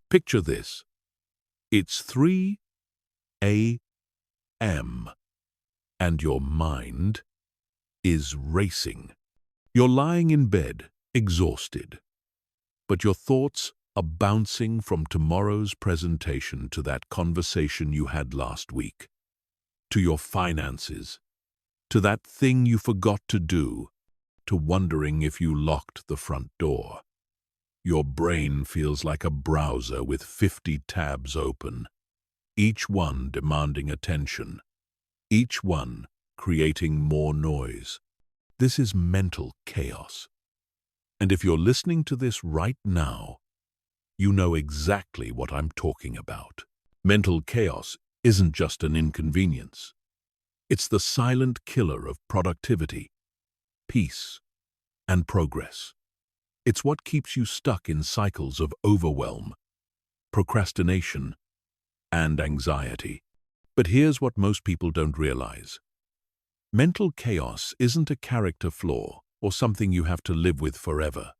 Picture this. It's 3 a.m. and your mind is racing. You're lying in bed, exhausted, but your thoughts are bouncing from tomorrow's presentation to that conversation you had last week, to your finances, to that thing you forgot to do, to wondering if you locked the front door. Your brain feels like a browser with 50 tabs open, each one demanding attention, each one creating more noise. This is mental chaos. And if you're listening to this right now, you know exactly what I'm talking about. Mental chaos isn't just an inconvenience. It's the silent killer of productivity, peace, and progress. It's what keeps you stuck in cycles of overwhelm, procrastination, and anxiety. But here's what most people don't realize. Mental chaos isn't a character flaw or something you have to live with forever.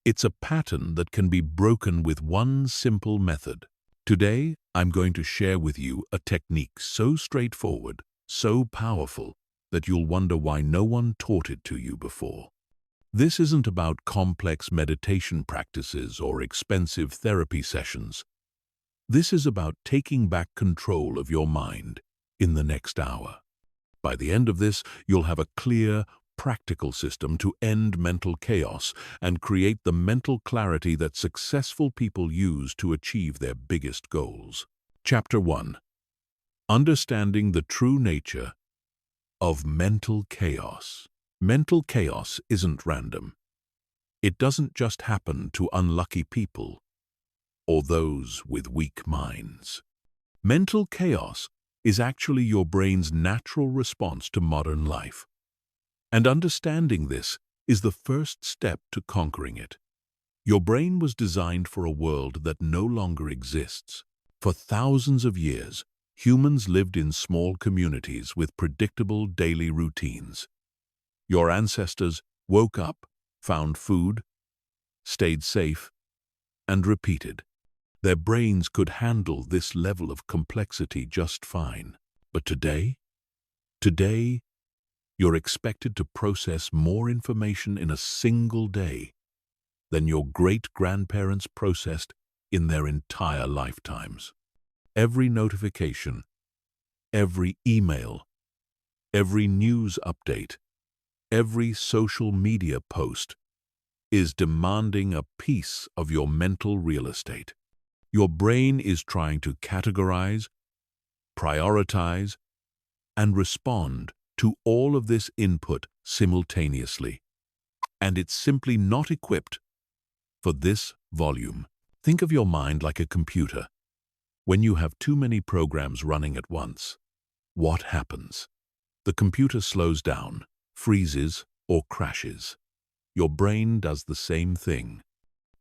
It's a pattern that can be broken with one simple method. Today, I'm going to share with you a technique so straightforward, so powerful, that you'll wonder why no one taught it to you before. This isn't about complex meditation practices or expensive therapy sessions. This is about taking back control of your mind in the next hour. By the end of this, you'll have a clear, practical system to end mental chaos and create the mental clarity that successful people use to achieve their biggest goals. Chapter 1. Understanding the true nature of mental chaos. Mental chaos isn't random. It doesn't just happen to unlucky people or those with weak minds. Mental chaos is actually your brain's natural response to modern life. And understanding this is the first step to conquering it. Your brain was designed for a world that no longer exists. For thousands of years, humans lived in small communities with predictable daily routines. Your ancestors woke up, found food, stayed safe, and repeated. Their brains could handle this level of complexity just fine. But today, you're expected to process more information in a single day than your great-grandparents processed in their entire lifetimes. Every notification, every email, every news update, every social media post is demanding a piece of your mental real estate. Your brain is trying to categorize, prioritize, and respond to all of this input simultaneously. And it's simply not equipped for this volume. Think of your mind like a computer. When you have too many programs running at once, what happens? The computer slows down, freezes, or crashes. Your brain does the same thing.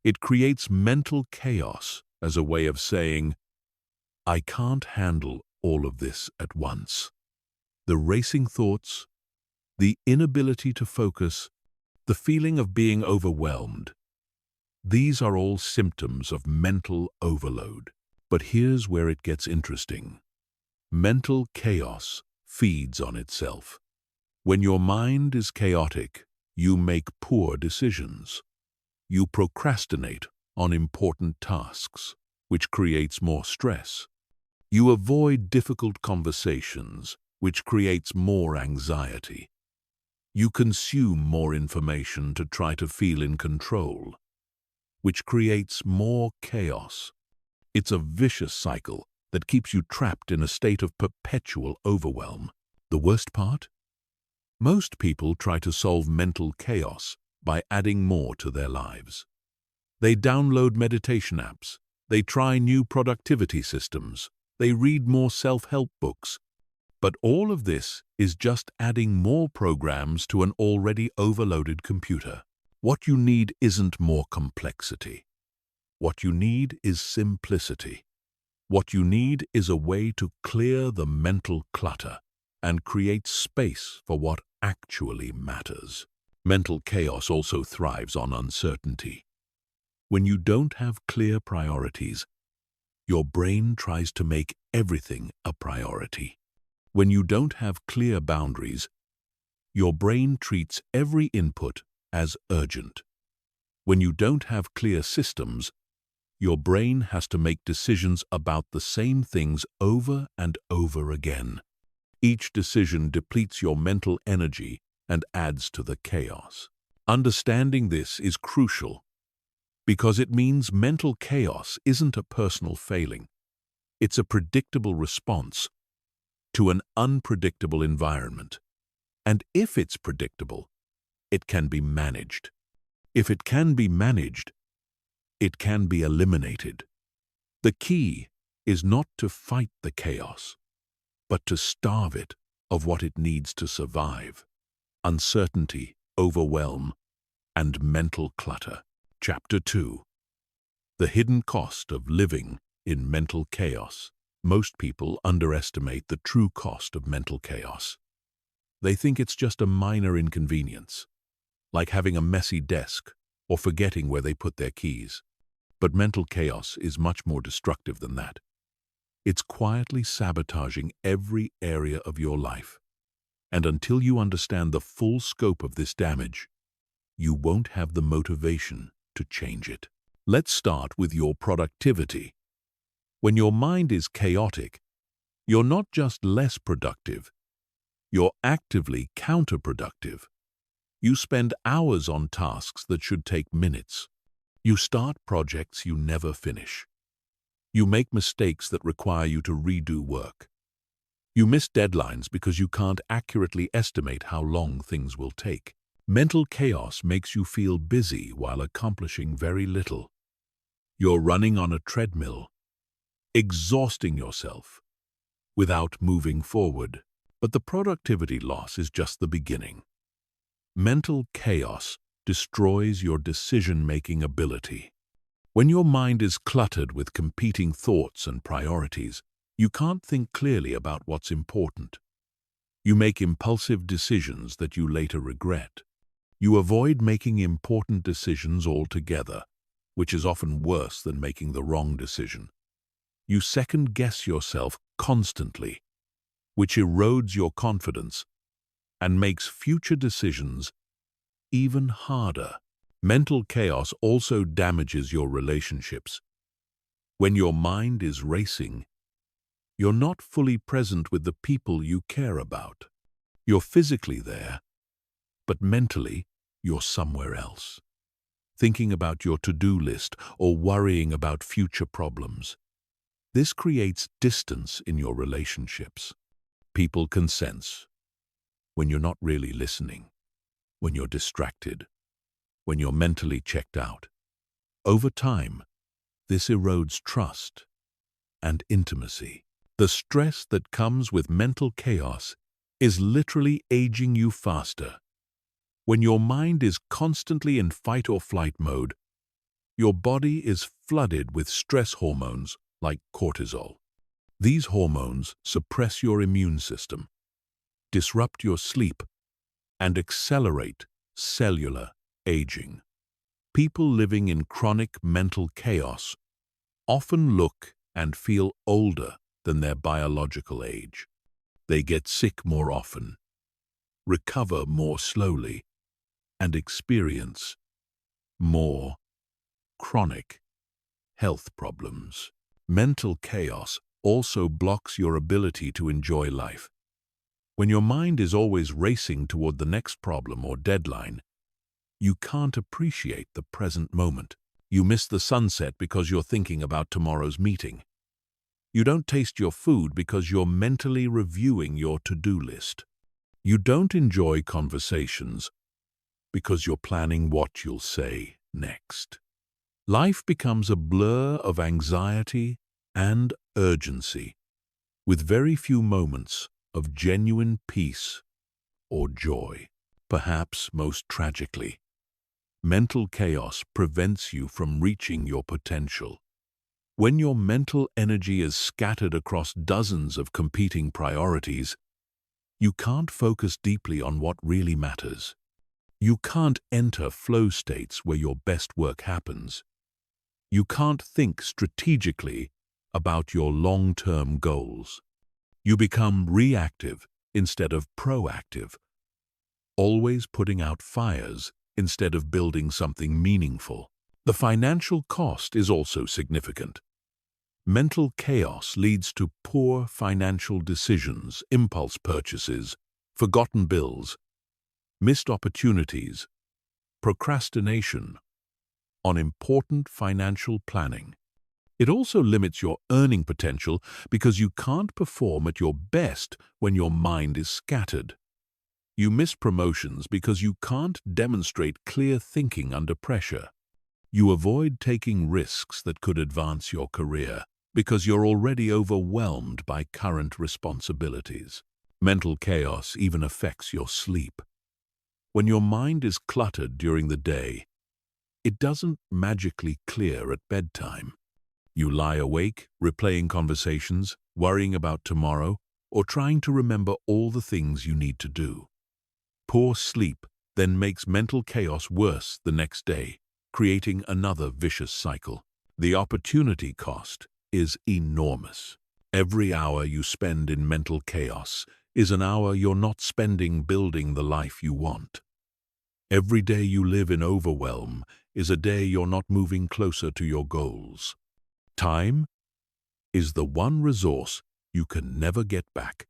It creates mental chaos as a way of saying, I can't handle all of this at once. The racing thoughts, the inability to focus, the feeling of being overwhelmed. These are all symptoms of mental overload. But here's where it gets interesting. Mental chaos feeds on itself. When your mind is chaotic, you make poor decisions. You procrastinate on important tasks, which creates more stress. You avoid difficult conversations, which creates more anxiety. You consume more information to try to feel in control, which creates more chaos. It's a vicious cycle that keeps you trapped in a state of perpetual overwhelm. The worst part? Most people try to solve mental chaos by adding more to their lives. They download meditation apps. They try new productivity systems. They read more self-help books. But all of this is just adding more programs to an already overloaded computer. What you need isn't more complexity. What you need is simplicity. What you need is a way to clear the mental clutter and create space for what actually matters. Mental chaos also thrives on uncertainty. When you don't have clear priorities, your brain tries to make everything a priority. When you don't have clear boundaries, your brain treats every input as urgent. When you don't have clear systems, your brain has to make decisions about the same things over and over again. Each decision depletes your mental energy and adds to the chaos. Understanding this is crucial because it means mental chaos isn't a personal failing. It's a predictable response to an unpredictable environment. And if it's predictable, it can be managed. If it can be managed, it can be eliminated. The key is not to fight the chaos, but to starve it of what it needs to survive: uncertainty, overwhelm, and mental clutter. Chapter 2. The hidden cost of living in mental chaos. Most people underestimate the true cost of mental chaos. They think it's just a minor inconvenience, like having a messy desk or forgetting where they put their keys. But mental chaos is much more destructive than that. It's quietly sabotaging every area of your life. And until you understand the full scope of this damage, you won't have the motivation to change it. Let's start with your productivity. When your mind is chaotic, you're not just less productive, you're actively counterproductive. You spend hours on tasks that should take minutes. You start projects you never finish. You make mistakes that require you to redo work. You miss deadlines because you can't accurately estimate how long things will take. Mental chaos makes you feel busy while accomplishing very little. You're running on a treadmill, exhausting yourself without moving forward. But the productivity loss is just the beginning. Mental chaos destroys your decision-making ability. When your mind is cluttered with competing thoughts and priorities, you can't think clearly about what's important. You make impulsive decisions that you later regret. You avoid making important decisions altogether, which is often worse than making the wrong decision. You second-guess yourself constantly, which erodes your confidence and makes future decisions even harder. Mental chaos also damages your relationships. When your mind is racing, you're not fully present with the people you care about. You're physically there, but mentally, you're somewhere else, thinking about your to-do list or worrying about future problems. This creates distance in your relationships. People can sense when you're not really listening, when you're distracted, when you're mentally checked out. Over time, this erodes trust and intimacy. The stress that comes with mental chaos is literally aging you faster. When your mind is constantly in fight or flight mode, your body is flooded with stress hormones like cortisol. These hormones suppress your immune system, disrupt your sleep, and accelerate cellular aging. People living in chronic mental chaos often look and feel older than their biological age. They get sick more often, recover more slowly, and experience more chronic health problems. Mental chaos also blocks your ability to enjoy life. When your mind is always racing toward the next problem or deadline, you can't appreciate the present moment. You miss the sunset because you're thinking about tomorrow's meeting. You don't taste your food because you're mentally reviewing your to-do list. You don't enjoy conversations because you're planning what you'll say next. Life becomes a blur of anxiety and urgency, with very few moments of genuine peace or joy. Perhaps most tragically, mental chaos prevents you from reaching your potential. When your mental energy is scattered across dozens of competing priorities, you can't focus deeply on what really matters. You can't enter flow states where your best work happens. You can't think strategically about your long-term goals. You become reactive instead of proactive, always putting out fires instead of building something meaningful. The financial cost is also significant. Mental chaos leads to poor financial decisions, impulse purchases, forgotten bills, missed opportunities, procrastination on important financial planning. It also limits your earning potential because you can't perform at your best when your mind is scattered. You miss promotions because you can't demonstrate clear thinking under pressure. You avoid taking risks that could advance your career because you're already overwhelmed by current responsibilities. Mental chaos even affects your sleep. When your mind is cluttered during the day, it doesn't magically clear at bedtime. You lie awake, replaying conversations, worrying about tomorrow, or trying to remember all the things you need to do. Poor sleep then makes mental chaos worse the next day, creating another vicious cycle. The opportunity cost is enormous. Every hour you spend in mental chaos is an hour you're not spending building the life you want. Every day you live in overwhelm is a day you're not moving closer to your goals. Time is the one resource you can never get back,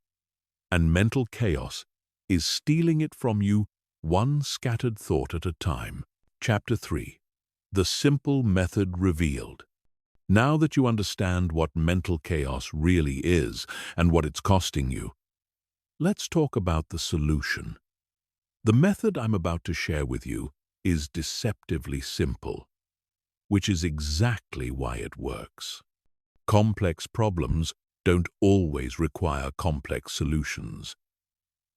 and mental chaos is stealing it from you one scattered thought at a time. Chapter 3. The Simple Method Revealed. Now that you understand what mental chaos really is and what it's costing you, let's talk about the solution. The method I'm about to share with you is deceptively simple, which is exactly why it works. Complex problems don't always require complex solutions.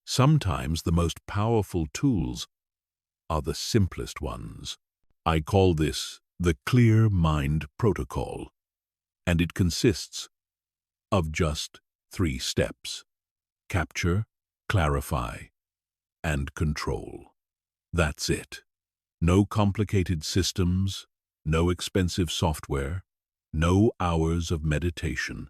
Sometimes the most powerful tools are the simplest ones. I call this the Clear Mind Protocol, and it consists of just 3 steps: capture, clarify, and control. That's it. No complicated systems, no expensive software, no hours of meditation.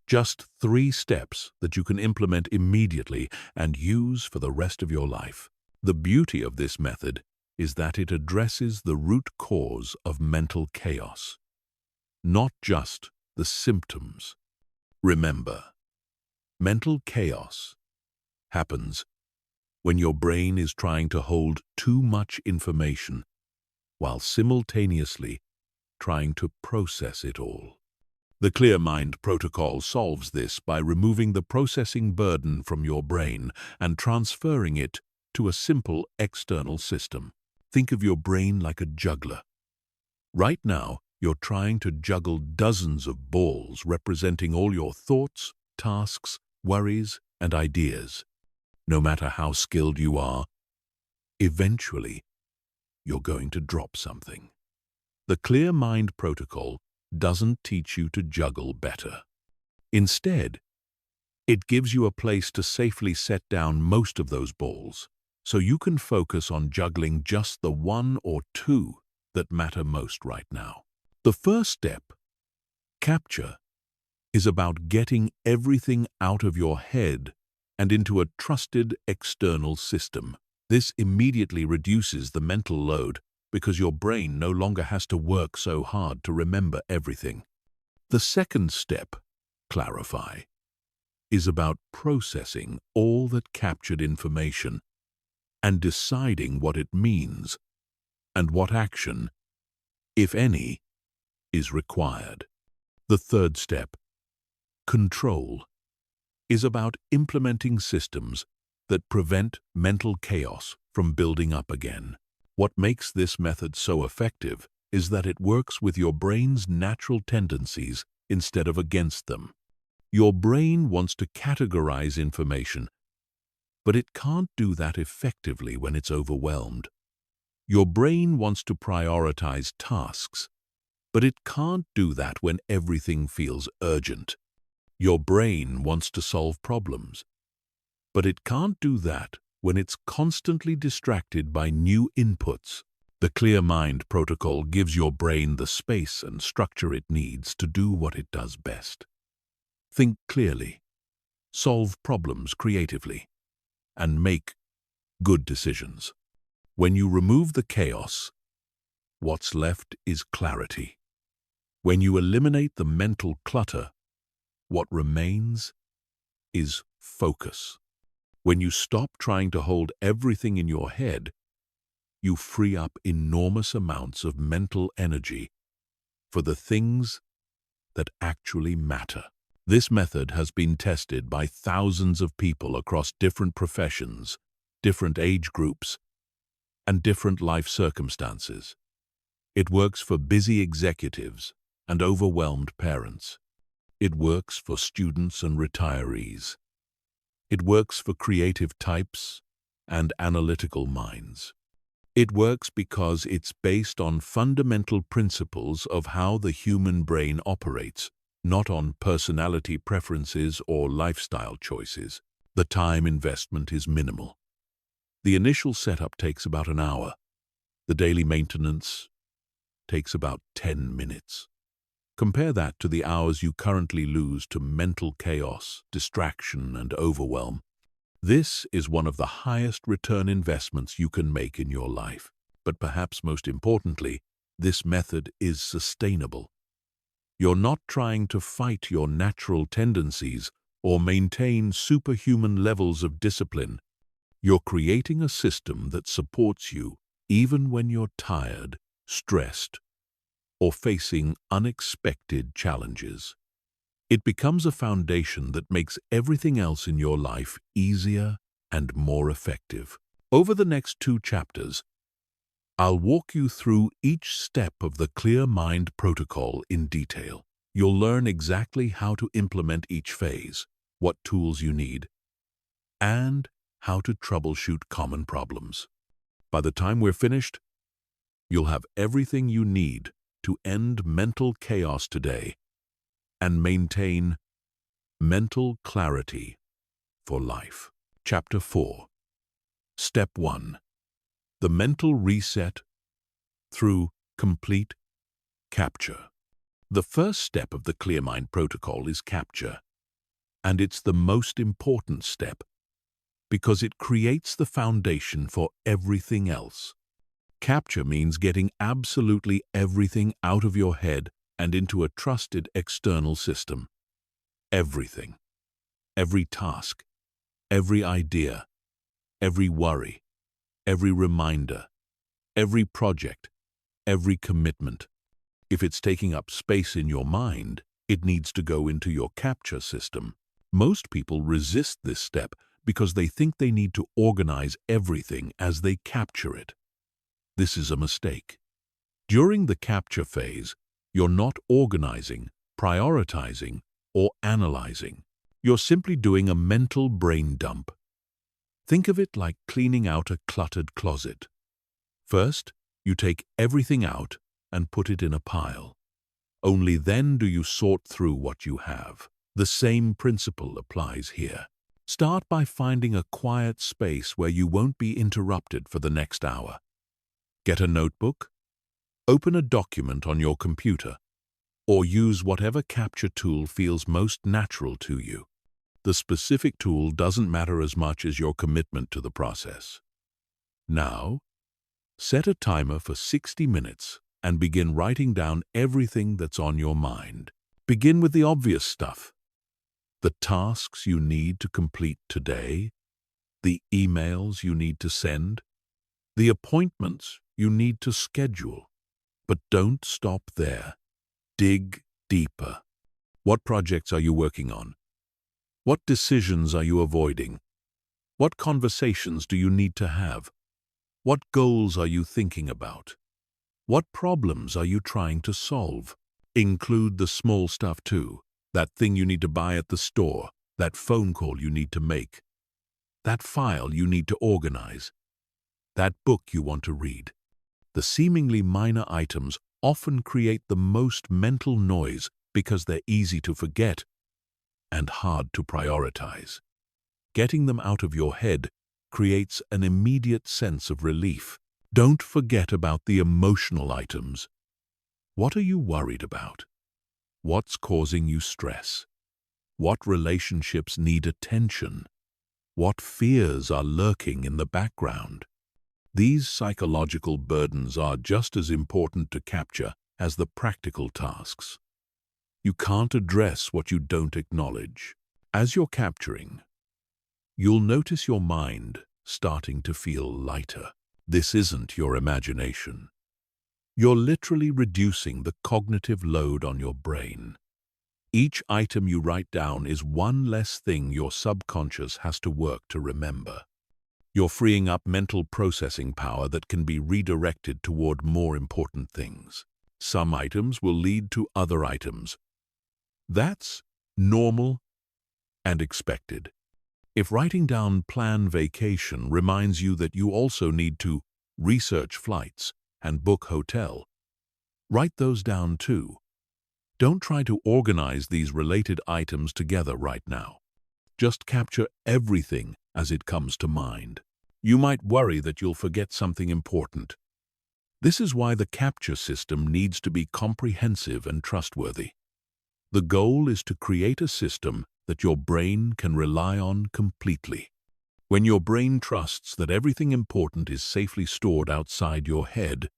Just 3 steps that you can implement immediately and use for the rest of your life. The beauty of this method is that it addresses the root cause of mental chaos, not just the symptoms. Remember, mental chaos happens when your brain is trying to hold too much information while simultaneously trying to process it all. The Clear Mind Protocol solves this by removing the processing burden from your brain and transferring it to a simple external system. Think of your brain like a juggler. Right now, you're trying to juggle dozens of balls representing all your thoughts, tasks, worries, and ideas. No matter how skilled you are, eventually, you're going to drop something. The Clear Mind Protocol doesn't teach you to juggle better. Instead, it gives you a place to safely set down most of those balls, so you can focus on juggling just the 1 or 2 that matter most right now. The first step, capture, is about getting everything out of your head and into a trusted external system. This immediately reduces the mental load because your brain no longer has to work so hard to remember everything. The second step, clarify, is about processing all that captured information and deciding what it means and what action, if any, is required. The third step, control, is about implementing systems that prevent mental chaos from building up again. What makes this method so effective is that it works with your brain's natural tendencies instead of against them. Your brain wants to categorize information, but it can't do that effectively when it's overwhelmed. Your brain wants to prioritize tasks, but it can't do that when everything feels urgent. Your brain wants to solve problems, but it can't do that when it's constantly distracted by new inputs. The Clear Mind protocol gives your brain the space and structure it needs to do what it does best. Think clearly, solve problems creatively, and make good decisions. When you remove the chaos, what's left is clarity. When you eliminate the mental clutter, what remains is focus. When you stop trying to hold everything in your head, you free up enormous amounts of mental energy for the things that actually matter. This method has been tested by thousands of people across different professions, different age groups, and different life circumstances. It works for busy executives and overwhelmed parents. It works for students and retirees. It works for creative types and analytical minds. It works because it's based on fundamental principles of how the human brain operates, not on personality preferences or lifestyle choices. The time investment is minimal. The initial setup takes about an hour. The daily maintenance takes about 10 minutes. Compare that to the hours you currently lose to mental chaos, distraction, and overwhelm. This is one of the highest return investments you can make in your life. But perhaps most importantly, this method is sustainable. You're not trying to fight your natural tendencies or maintain superhuman levels of discipline. You're creating a system that supports you even when you're tired, stressed, or facing unexpected challenges. It becomes a foundation that makes everything else in your life easier and more effective. Over the next 2 chapters, I'll walk you through each step of the Clear Mind protocol in detail. You'll learn exactly how to implement each phase, what tools you need, and how to troubleshoot common problems. By the time we're finished, you'll have everything you need to end mental chaos today and maintain mental clarity for life. Chapter 4. Step 1. The mental reset through complete capture. The first step of the Clear Mind protocol is capture, and it's the most important step because it creates the foundation for everything else. Capture means getting absolutely everything out of your head and into a trusted external system. Everything. Every task. Every idea. Every worry. Every reminder. Every project. Every commitment. If it's taking up space in your mind, it needs to go into your capture system. Most people resist this step because they think they need to organize everything as they capture it. This is a mistake. During the capture phase, you're not organizing, prioritizing, or analyzing. You're simply doing a mental brain dump. Think of it like cleaning out a cluttered closet. First, you take everything out and put it in a pile. Only then do you sort through what you have. The same principle applies here. Start by finding a quiet space where you won't be interrupted for the next hour. Get a notebook, open a document on your computer, or use whatever capture tool feels most natural to you. The specific tool doesn't matter as much as your commitment to the process. Now, set a timer for 60 minutes and begin writing down everything that's on your mind. Begin with the obvious stuff. The tasks you need to complete today, the emails you need to send, the appointments you need to schedule. But don't stop there. Dig deeper. What projects are you working on? What decisions are you avoiding? What conversations do you need to have? What goals are you thinking about? What problems are you trying to solve? Include the small stuff too. That thing you need to buy at the store, that phone call you need to make, that file you need to organize, that book you want to read. The seemingly minor items often create the most mental noise because they're easy to forget and hard to prioritize. Getting them out of your head creates an immediate sense of relief. Don't forget about the emotional items. What are you worried about? What's causing you stress? What relationships need attention? What fears are lurking in the background? These psychological burdens are just as important to capture as the practical tasks. You can't address what you don't acknowledge. As you're capturing, you'll notice your mind starting to feel lighter. This isn't your imagination. You're literally reducing the cognitive load on your brain. Each item you write down is one less thing your subconscious has to work to remember. You're freeing up mental processing power that can be redirected toward more important things. Some items will lead to other items. That's normal and expected. If writing down "plan vacation" reminds you that you also need to research flights and book hotel, write those down too. Don't try to organize these related items together right now. Just capture everything as it comes to mind. You might worry that you'll forget something important. This is why the capture system needs to be comprehensive and trustworthy. The goal is to create a system that your brain can rely on completely. When your brain trusts that everything important is safely stored outside your head,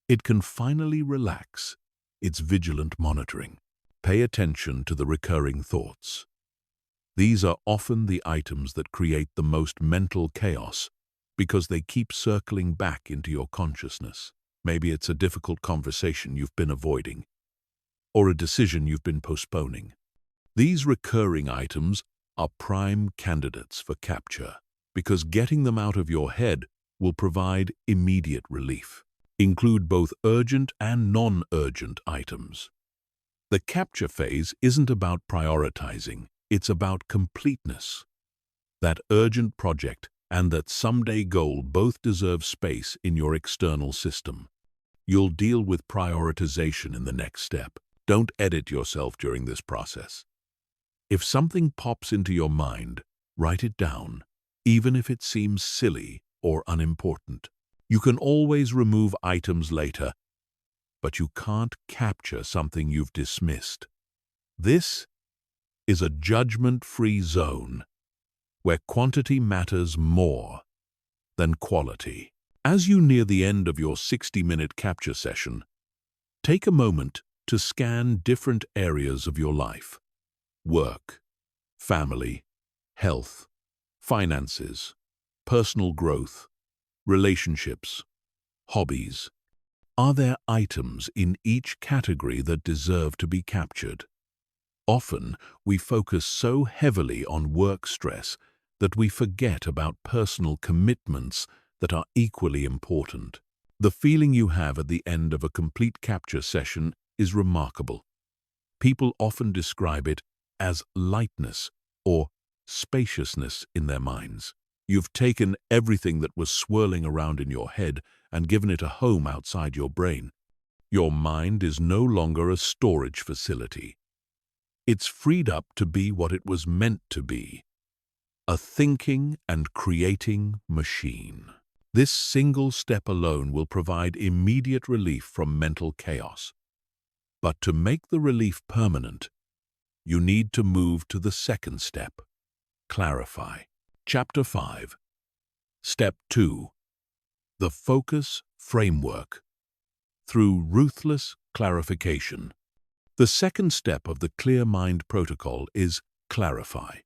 it can finally relax its vigilant monitoring. Pay attention to the recurring thoughts. These are often the items that create the most mental chaos because they keep circling back into your consciousness. Maybe it's a difficult conversation you've been avoiding, or a decision you've been postponing. These recurring items are prime candidates for capture because getting them out of your head will provide immediate relief. Include both urgent and non-urgent items. The capture phase isn't about prioritizing, it's about completeness. That urgent project and that someday goal both deserve space in your external system. You'll deal with prioritization in the next step. Don't edit yourself during this process. If something pops into your mind, write it down, even if it seems silly or unimportant. You can always remove items later, but you can't capture something you've dismissed. This is a judgment-free zone where quantity matters more than quality. As you near the end of your 60-minute capture session, take a moment to scan different areas of your life: work, family, health, finances, personal growth, relationships, hobbies. Are there items in each category that deserve to be captured? Often, we focus so heavily on work stress that we forget about personal commitments that are equally important. The feeling you have at the end of a complete capture session is remarkable. People often describe it as lightness or spaciousness in their minds. You've taken everything that was swirling around in your head and given it a home outside your brain. Your mind is no longer a storage facility. It's freed up to be what it was meant to be: a thinking and creating machine. This single step alone will provide immediate relief from mental chaos. But to make the relief permanent, you need to move to the second step: clarify. Chapter 5. Step 2. The Focus Framework. Through ruthless clarification. The second step of the Clear Mind Protocol is clarify.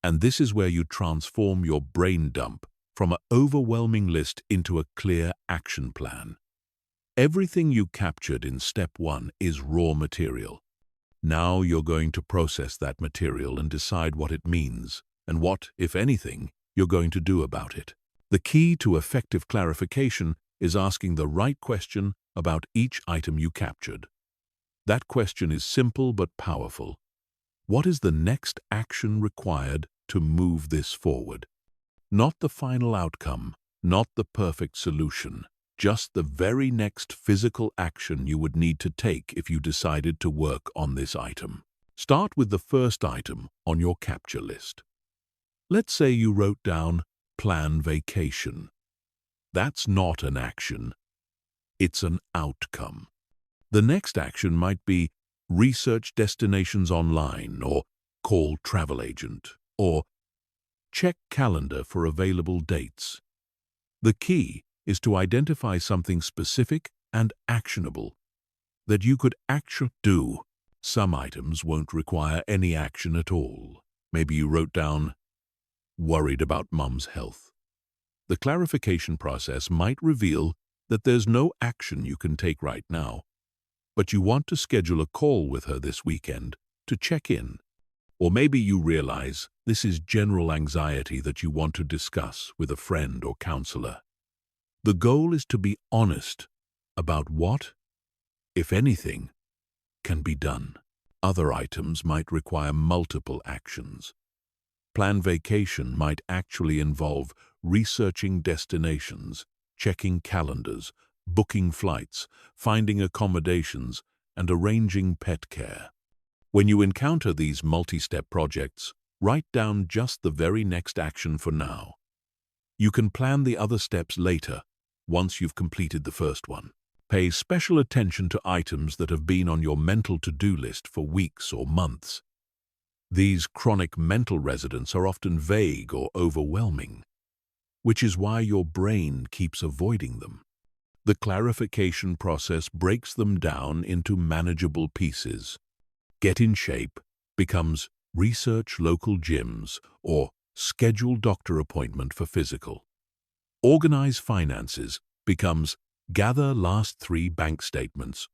And this is where you transform your brain dump from an overwhelming list into a clear action plan. Everything you captured in step 1 is raw material. Now you're going to process that material and decide what it means, and what, if anything, you're going to do about it. The key to effective clarification is asking the right question about each item you captured. That question is simple but powerful. What is the next action required to move this forward? Not the final outcome, not the perfect solution, just the very next physical action you would need to take if you decided to work on this item. Start with the first item on your capture list. Let's say you wrote down "plan vacation." That's not an action. It's an outcome. The next action might be research destinations online, or call travel agent, or check calendar for available dates. The key is to identify something specific and actionable that you could actually do. Some items won't require any action at all. Maybe you wrote down, worried about Mum's health. The clarification process might reveal that there's no action you can take right now, but you want to schedule a call with her this weekend to check in. Or maybe you realize this is general anxiety that you want to discuss with a friend or counselor. The goal is to be honest about what, if anything, can be done. Other items might require multiple actions. Planned vacation might actually involve researching destinations, checking calendars, booking flights, finding accommodations, and arranging pet care. When you encounter these multi-step projects, write down just the very next action for now. You can plan the other steps later, once you've completed the first one. Pay special attention to items that have been on your mental to-do list for weeks or months. These chronic mental residents are often vague or overwhelming, which is why your brain keeps avoiding them. The clarification process breaks them down into manageable pieces. Get in shape becomes research local gyms or schedule doctor appointment for physical. Organize finances becomes gather last 3 bank statements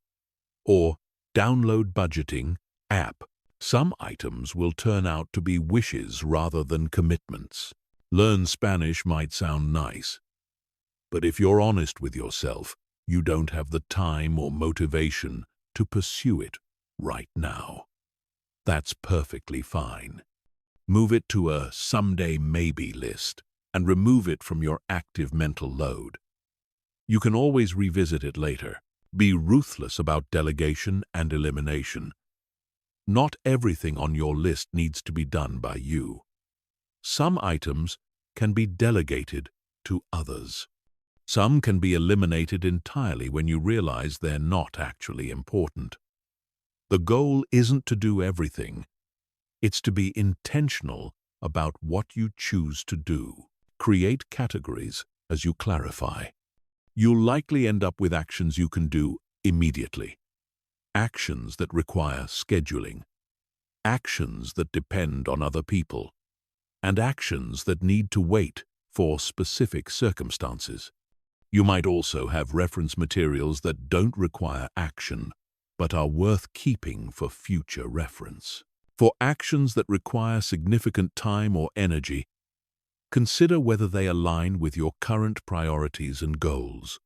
or download budgeting app. Some items will turn out to be wishes rather than commitments. Learn Spanish might sound nice, but if you're honest with yourself, you don't have the time or motivation to pursue it right now. That's perfectly fine. Move it to a someday maybe list and remove it from your active mental load. You can always revisit it later. Be ruthless about delegation and elimination. Not everything on your list needs to be done by you. Some items can be delegated to others. Some can be eliminated entirely when you realize they're not actually important. The goal isn't to do everything. It's to be intentional about what you choose to do. Create categories as you clarify. You'll likely end up with actions you can do immediately. Actions that require scheduling. Actions that depend on other people. And actions that need to wait for specific circumstances. You might also have reference materials that don't require action, but are worth keeping for future reference. For actions that require significant time or energy, consider whether they align with your current priorities and goals.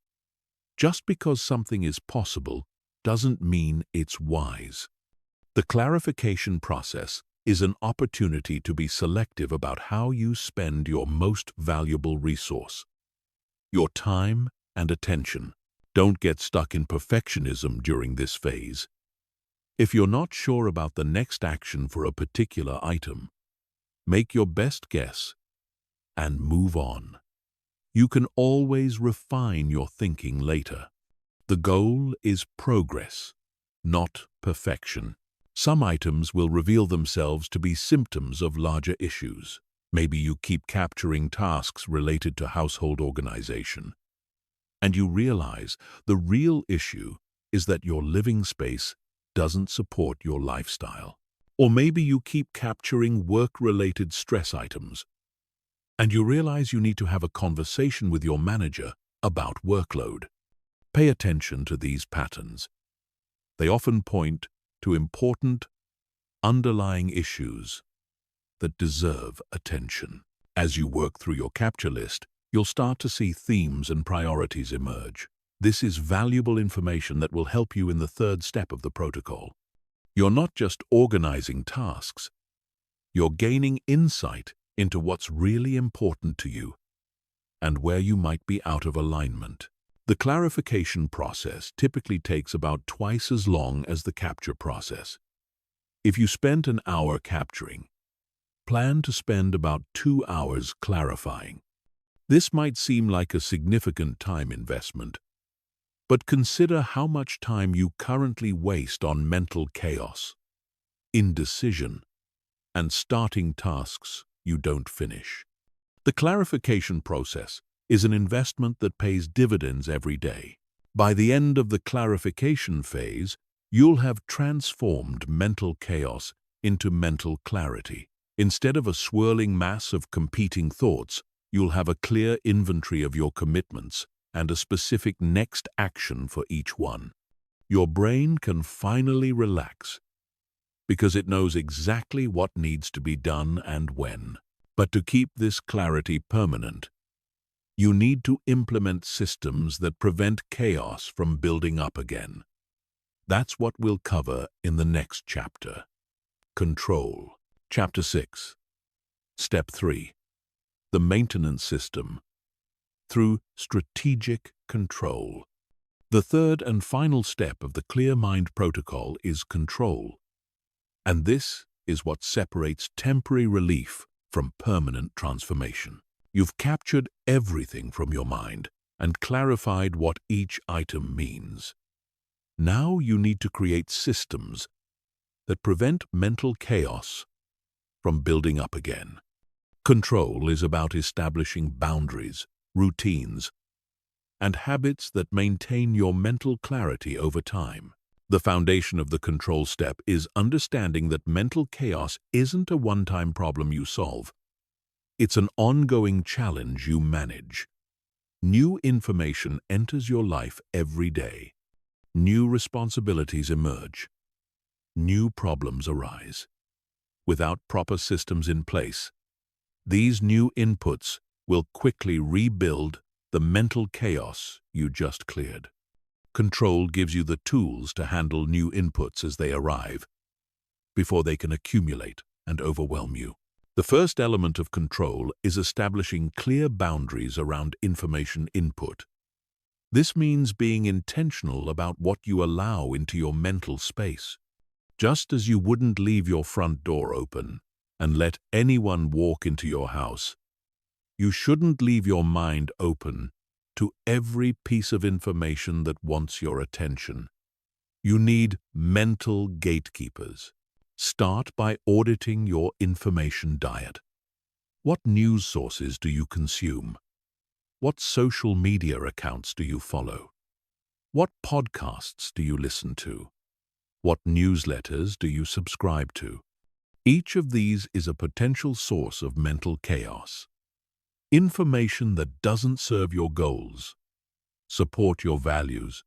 Just because something is possible doesn't mean it's wise. The clarification process is an opportunity to be selective about how you spend your most valuable resource, your time and attention. Don't get stuck in perfectionism during this phase. If you're not sure about the next action for a particular item, make your best guess and move on. You can always refine your thinking later. The goal is progress, not perfection. Some items will reveal themselves to be symptoms of larger issues. Maybe you keep capturing tasks related to household organization, and you realize the real issue is that your living space doesn't support your lifestyle. Or maybe you keep capturing work-related stress items, and you realize you need to have a conversation with your manager about workload. Pay attention to these patterns. They often point to important, underlying issues that deserve attention. As you work through your capture list, you'll start to see themes and priorities emerge. This is valuable information that will help you in the third step of the protocol. You're not just organizing tasks, you're gaining insight into what's really important to you and where you might be out of alignment. The clarification process typically takes about twice as long as the capture process. If you spent an hour capturing, plan to spend about 2 hours clarifying. This might seem like a significant time investment, but consider how much time you currently waste on mental chaos, indecision, and starting tasks you don't finish. The clarification process is an investment that pays dividends every day. By the end of the clarification phase, you'll have transformed mental chaos into mental clarity. Instead of a swirling mass of competing thoughts, you'll have a clear inventory of your commitments and a specific next action for each one. Your brain can finally relax because it knows exactly what needs to be done and when. But to keep this clarity permanent, you need to implement systems that prevent chaos from building up again. That's what we'll cover in the next chapter. Control. Chapter 6. Step 3. The maintenance system through strategic control. The third and final step of the Clear Mind Protocol is control. And this is what separates temporary relief from permanent transformation. You've captured everything from your mind and clarified what each item means. Now you need to create systems that prevent mental chaos from building up again. Control is about establishing boundaries, routines, and habits that maintain your mental clarity over time. The foundation of the control step is understanding that mental chaos isn't a one-time problem you solve. It's an ongoing challenge you manage. New information enters your life every day. New responsibilities emerge. New problems arise. Without proper systems in place, these new inputs will quickly rebuild the mental chaos you just cleared. Control gives you the tools to handle new inputs as they arrive, before they can accumulate and overwhelm you. The first element of control is establishing clear boundaries around information input. This means being intentional about what you allow into your mental space. Just as you wouldn't leave your front door open and let anyone walk into your house, you shouldn't leave your mind open to every piece of information that wants your attention. You need mental gatekeepers. Start by auditing your information diet. What news sources do you consume? What social media accounts do you follow? What podcasts do you listen to? What newsletters do you subscribe to? Each of these is a potential source of mental chaos. Information that doesn't serve your goals, support your values,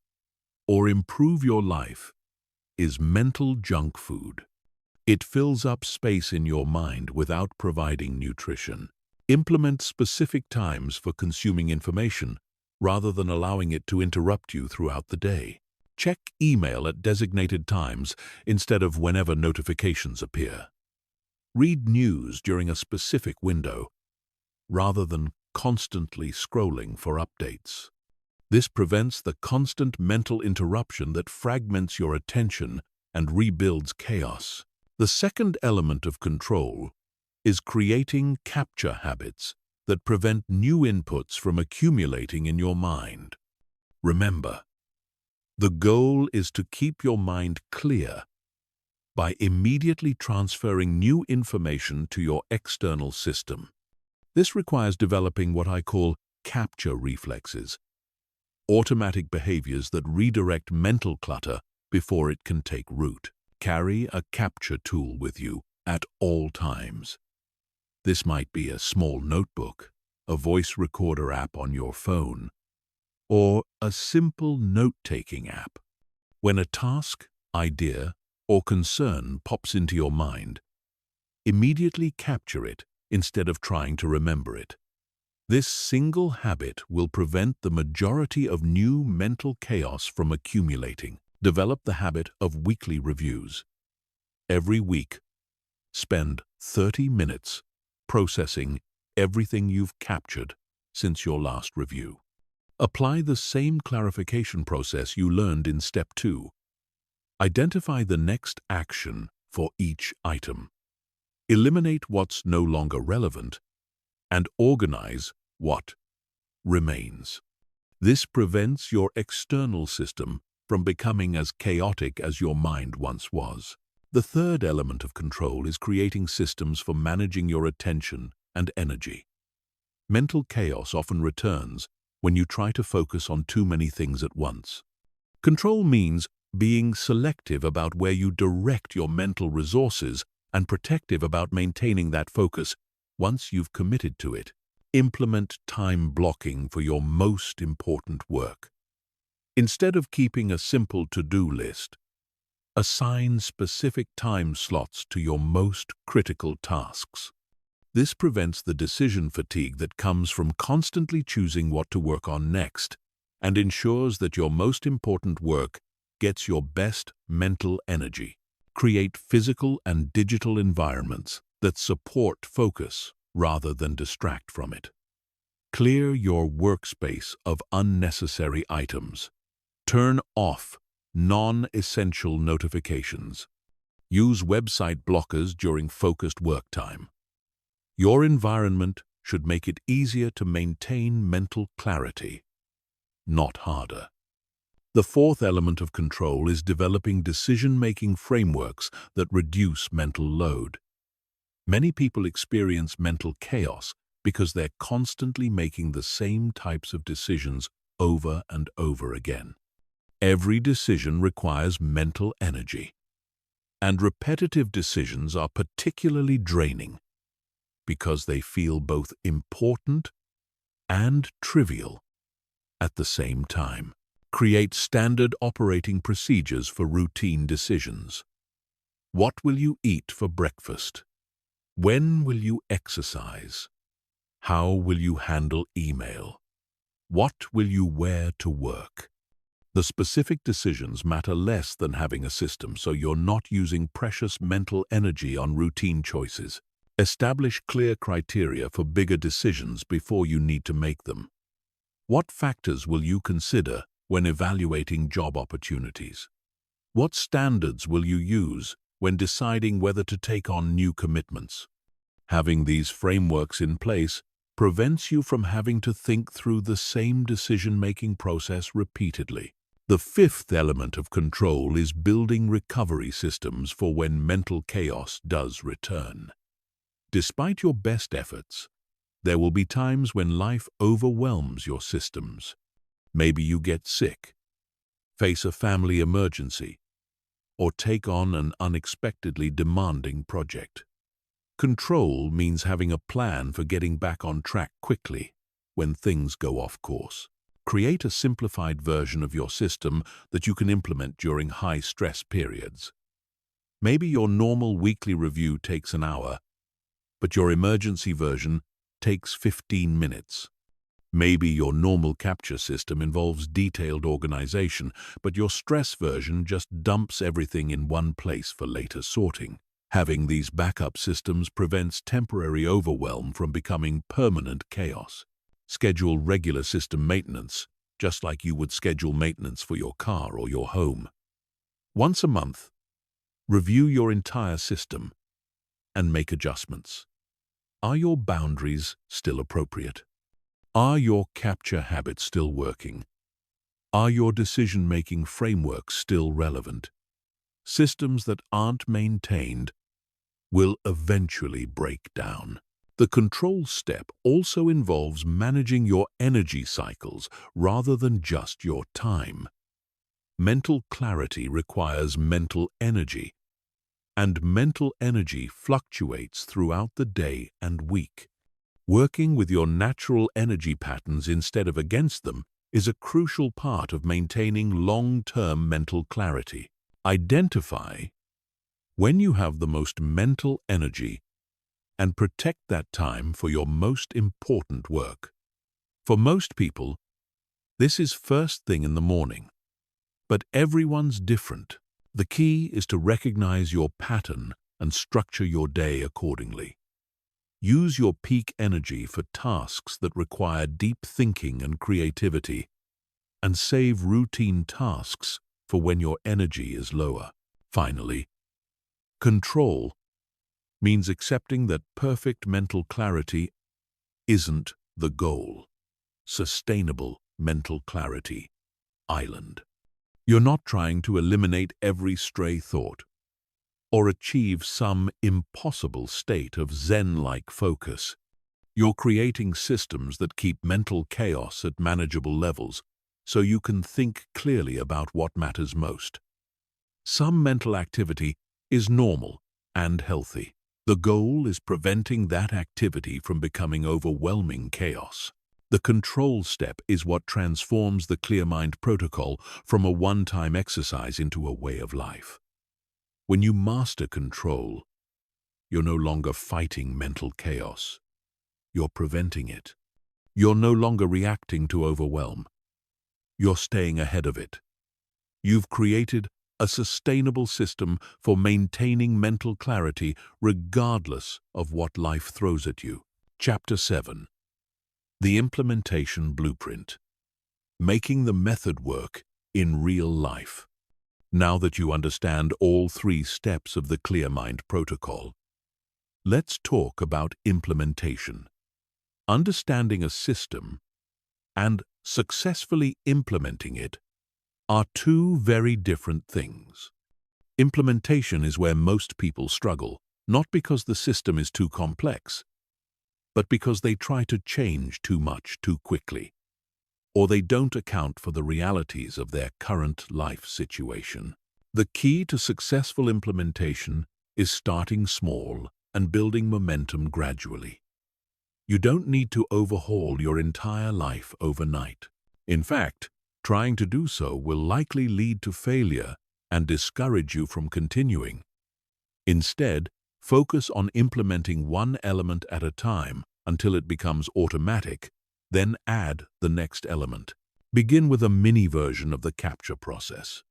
or improve your life is mental junk food. It fills up space in your mind without providing nutrition. Implement specific times for consuming information rather than allowing it to interrupt you throughout the day. Check email at designated times instead of whenever notifications appear. Read news during a specific window rather than constantly scrolling for updates. This prevents the constant mental interruption that fragments your attention and rebuilds chaos. The second element of control is creating capture habits that prevent new inputs from accumulating in your mind. Remember, the goal is to keep your mind clear by immediately transferring new information to your external system. This requires developing what I call capture reflexes, automatic behaviors that redirect mental clutter before it can take root. Carry a capture tool with you at all times. This might be a small notebook, a voice recorder app on your phone, or a simple note-taking app. When a task, idea, or concern pops into your mind, immediately capture it instead of trying to remember it. This single habit will prevent the majority of new mental chaos from accumulating. Develop the habit of weekly reviews. Every week, spend 30 minutes processing everything you've captured since your last review. Apply the same clarification process you learned in Step 2. Identify the next action for each item. Eliminate what's no longer relevant and organize what remains. This prevents your external system from becoming as chaotic as your mind once was. The third element of control is creating systems for managing your attention and energy. Mental chaos often returns when you try to focus on too many things at once. Control means being selective about where you direct your mental resources and protective about maintaining that focus once you've committed to it. Implement time blocking for your most important work. Instead of keeping a simple to-do list, assign specific time slots to your most critical tasks. This prevents the decision fatigue that comes from constantly choosing what to work on next and ensures that your most important work gets your best mental energy. Create physical and digital environments that support focus rather than distract from it. Clear your workspace of unnecessary items. Turn off non-essential notifications. Use website blockers during focused work time. Your environment should make it easier to maintain mental clarity, not harder. The fourth element of control is developing decision-making frameworks that reduce mental load. Many people experience mental chaos because they're constantly making the same types of decisions over and over again. Every decision requires mental energy, and repetitive decisions are particularly draining because they feel both important and trivial at the same time. Create standard operating procedures for routine decisions. What will you eat for breakfast? When will you exercise? How will you handle email? What will you wear to work? The specific decisions matter less than having a system, so you're not using precious mental energy on routine choices. Establish clear criteria for bigger decisions before you need to make them. What factors will you consider when evaluating job opportunities? What standards will you use when deciding whether to take on new commitments? Having these frameworks in place prevents you from having to think through the same decision-making process repeatedly. The fifth element of control is building recovery systems for when mental chaos does return. Despite your best efforts, there will be times when life overwhelms your systems. Maybe you get sick, face a family emergency, or take on an unexpectedly demanding project. Control means having a plan for getting back on track quickly when things go off course. Create a simplified version of your system that you can implement during high-stress periods. Maybe your normal weekly review takes an hour, but your emergency version takes 15 minutes. Maybe your normal capture system involves detailed organization, but your stress version just dumps everything in one place for later sorting. Having these backup systems prevents temporary overwhelm from becoming permanent chaos. Schedule regular system maintenance, just like you would schedule maintenance for your car or your home. Once a month, review your entire system and make adjustments. Are your boundaries still appropriate? Are your capture habits still working? Are your decision-making frameworks still relevant? Systems that aren't maintained will eventually break down. The control step also involves managing your energy cycles rather than just your time. Mental clarity requires mental energy, and mental energy fluctuates throughout the day and week. Working with your natural energy patterns instead of against them is a crucial part of maintaining long-term mental clarity. Identify when you have the most mental energy and protect that time for your most important work. For most people, this is first thing in the morning, but everyone's different. The key is to recognize your pattern and structure your day accordingly. Use your peak energy for tasks that require deep thinking and creativity, and save routine tasks for when your energy is lower. Finally, control means accepting that perfect mental clarity isn't the goal. sustainable mental clarity island. You're not trying to eliminate every stray thought or achieve some impossible state of Zen-like focus. You're creating systems that keep mental chaos at manageable levels so you can think clearly about what matters most. Some mental activity is normal and healthy. The goal is preventing that activity from becoming overwhelming chaos. The control step is what transforms the Clear Mind protocol from a one-time exercise into a way of life. When you master control, you're no longer fighting mental chaos. You're preventing it. You're no longer reacting to overwhelm. You're staying ahead of it. You've created a sustainable system for maintaining mental clarity regardless of what life throws at you. Chapter 7. The Implementation Blueprint. Making the method work in real life. Now that you understand all 3 steps of the Clear Mind protocol, let's talk about implementation. Understanding a system and successfully implementing it are 2 very different things. Implementation is where most people struggle, not because the system is too complex, but because they try to change too much too quickly, or they don't account for the realities of their current life situation. The key to successful implementation is starting small and building momentum gradually. You don't need to overhaul your entire life overnight. In fact, trying to do so will likely lead to failure and discourage you from continuing. Instead, focus on implementing one element at a time until it becomes automatic, then add the next element. Begin with a mini version of the capture process.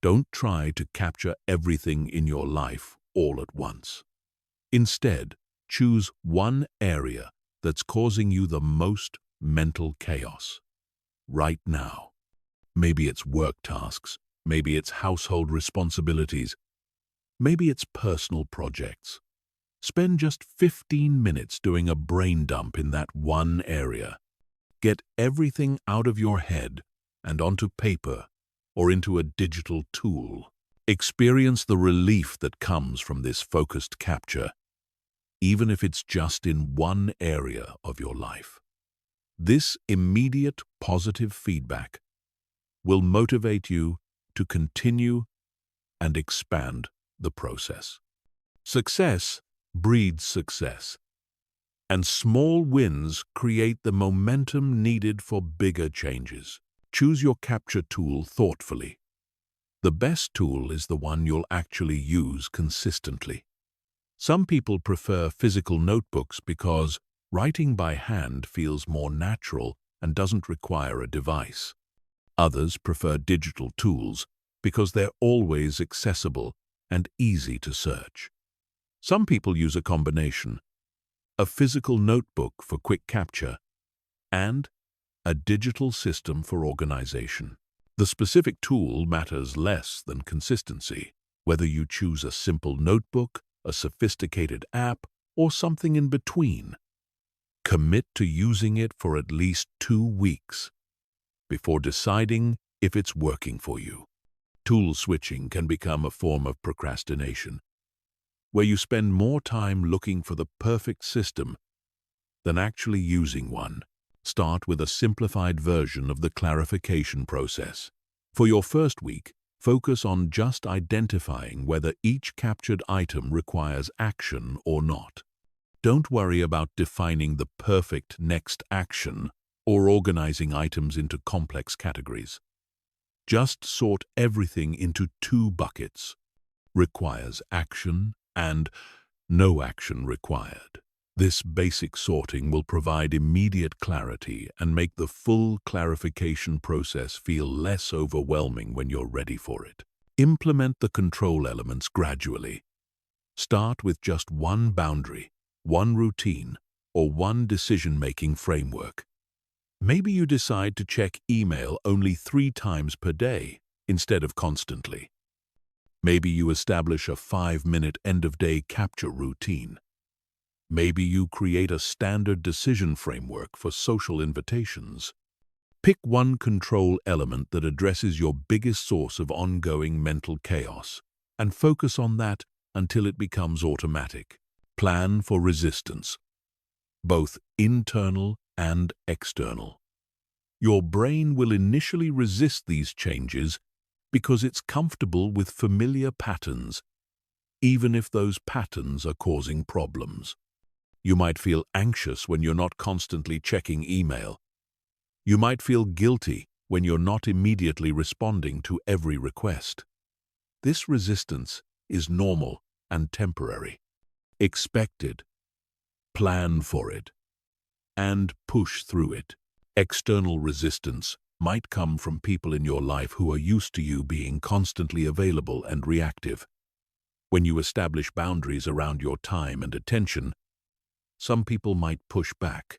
Don't try to capture everything in your life all at once. Instead, choose one area that's causing you the most mental chaos right now. Maybe it's work tasks, maybe it's household responsibilities, maybe it's personal projects. Spend just 15 minutes doing a brain dump in that one area. Get everything out of your head and onto paper or into a digital tool. Experience the relief that comes from this focused capture, even if it's just in one area of your life. This immediate positive feedback will motivate you to continue and expand the process. Success breeds success, and small wins create the momentum needed for bigger changes. Choose your capture tool thoughtfully. The best tool is the one you'll actually use consistently. Some people prefer physical notebooks because writing by hand feels more natural and doesn't require a device. Others prefer digital tools because they're always accessible and easy to search. Some people use a combination: a physical notebook for quick capture and a digital system for organization. The specific tool matters less than consistency. Whether you choose a simple notebook, a sophisticated app, or something in between, commit to using it for at least 2 weeks before deciding if it's working for you. Tool switching can become a form of procrastination, where you spend more time looking for the perfect system than actually using one. Start with a simplified version of the clarification process. For your first week, focus on just identifying whether each captured item requires action or not. Don't worry about defining the perfect next action or organizing items into complex categories. Just sort everything into 2 buckets: requires action and no action required. This basic sorting will provide immediate clarity and make the full clarification process feel less overwhelming when you're ready for it. Implement the control elements gradually. Start with just one boundary, one routine, or one decision-making framework. Maybe you decide to check email only 3 times per day instead of constantly. Maybe you establish a 5-minute end-of-day capture routine. Maybe you create a standard decision framework for social invitations. Pick one control element that addresses your biggest source of ongoing mental chaos and focus on that until it becomes automatic. Plan for resistance, both internal and external. Your brain will initially resist these changes because it's comfortable with familiar patterns, even if those patterns are causing problems. You might feel anxious when you're not constantly checking email. You might feel guilty when you're not immediately responding to every request. This resistance is normal and temporary. Expect it, plan for it, and push through it. External resistance might come from people in your life who are used to you being constantly available and reactive. When you establish boundaries around your time and attention, some people might push back.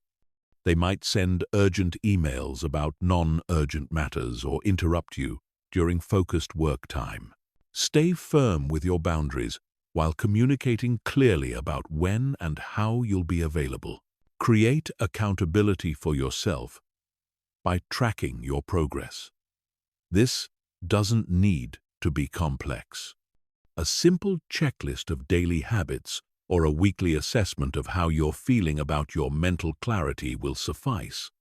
They might send urgent emails about non-urgent matters or interrupt you during focused work time. Stay firm with your boundaries while communicating clearly about when and how you'll be available. Create accountability for yourself by tracking your progress. This doesn't need to be complex. A simple checklist of daily habits or a weekly assessment of how you're feeling about your mental clarity will suffice.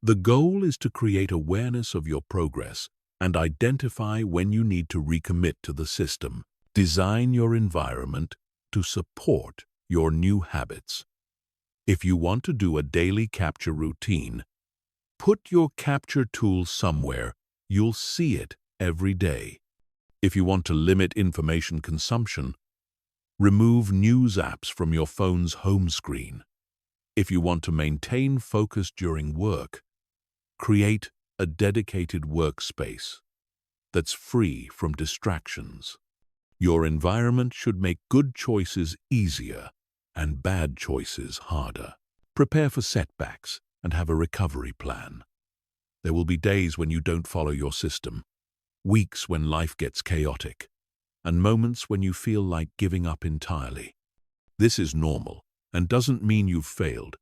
The goal is to create awareness of your progress and identify when you need to recommit to the system. Design your environment to support your new habits. If you want to do a daily capture routine, put your capture tool somewhere you'll see it every day. If you want to limit information consumption, remove news apps from your phone's home screen. If you want to maintain focus during work, create a dedicated workspace that's free from distractions. Your environment should make good choices easier and bad choices harder. Prepare for setbacks and have a recovery plan. There will be days when you don't follow your system, weeks when life gets chaotic, and moments when you feel like giving up entirely. This is normal and doesn't mean you've failed.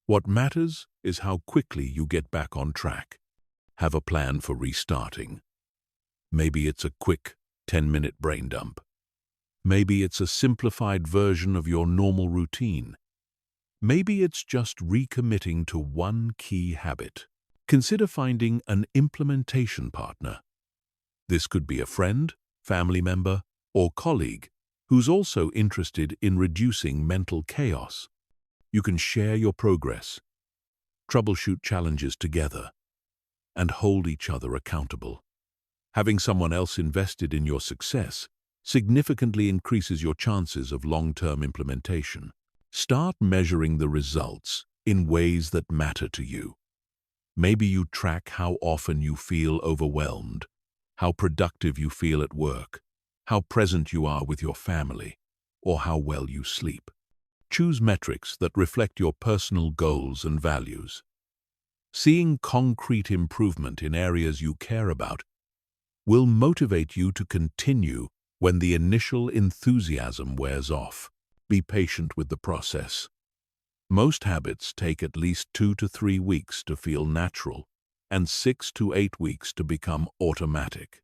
What matters is how quickly you get back on track. Have a plan for restarting. Maybe it's a quick 10-minute brain dump. Maybe it's a simplified version of your normal routine. Maybe it's just recommitting to one key habit. Consider finding an implementation partner. This could be a friend, family member, or colleague who's also interested in reducing mental chaos. You can share your progress, troubleshoot challenges together, and hold each other accountable. Having someone else invested in your success significantly increases your chances of long-term implementation. Start measuring the results in ways that matter to you. Maybe you track how often you feel overwhelmed, how productive you feel at work, how present you are with your family, or how well you sleep. Choose metrics that reflect your personal goals and values. Seeing concrete improvement in areas you care about will motivate you to continue when the initial enthusiasm wears off. Be patient with the process. Most habits take at least 2 to 3 weeks to feel natural and 6 to 8 weeks to become automatic.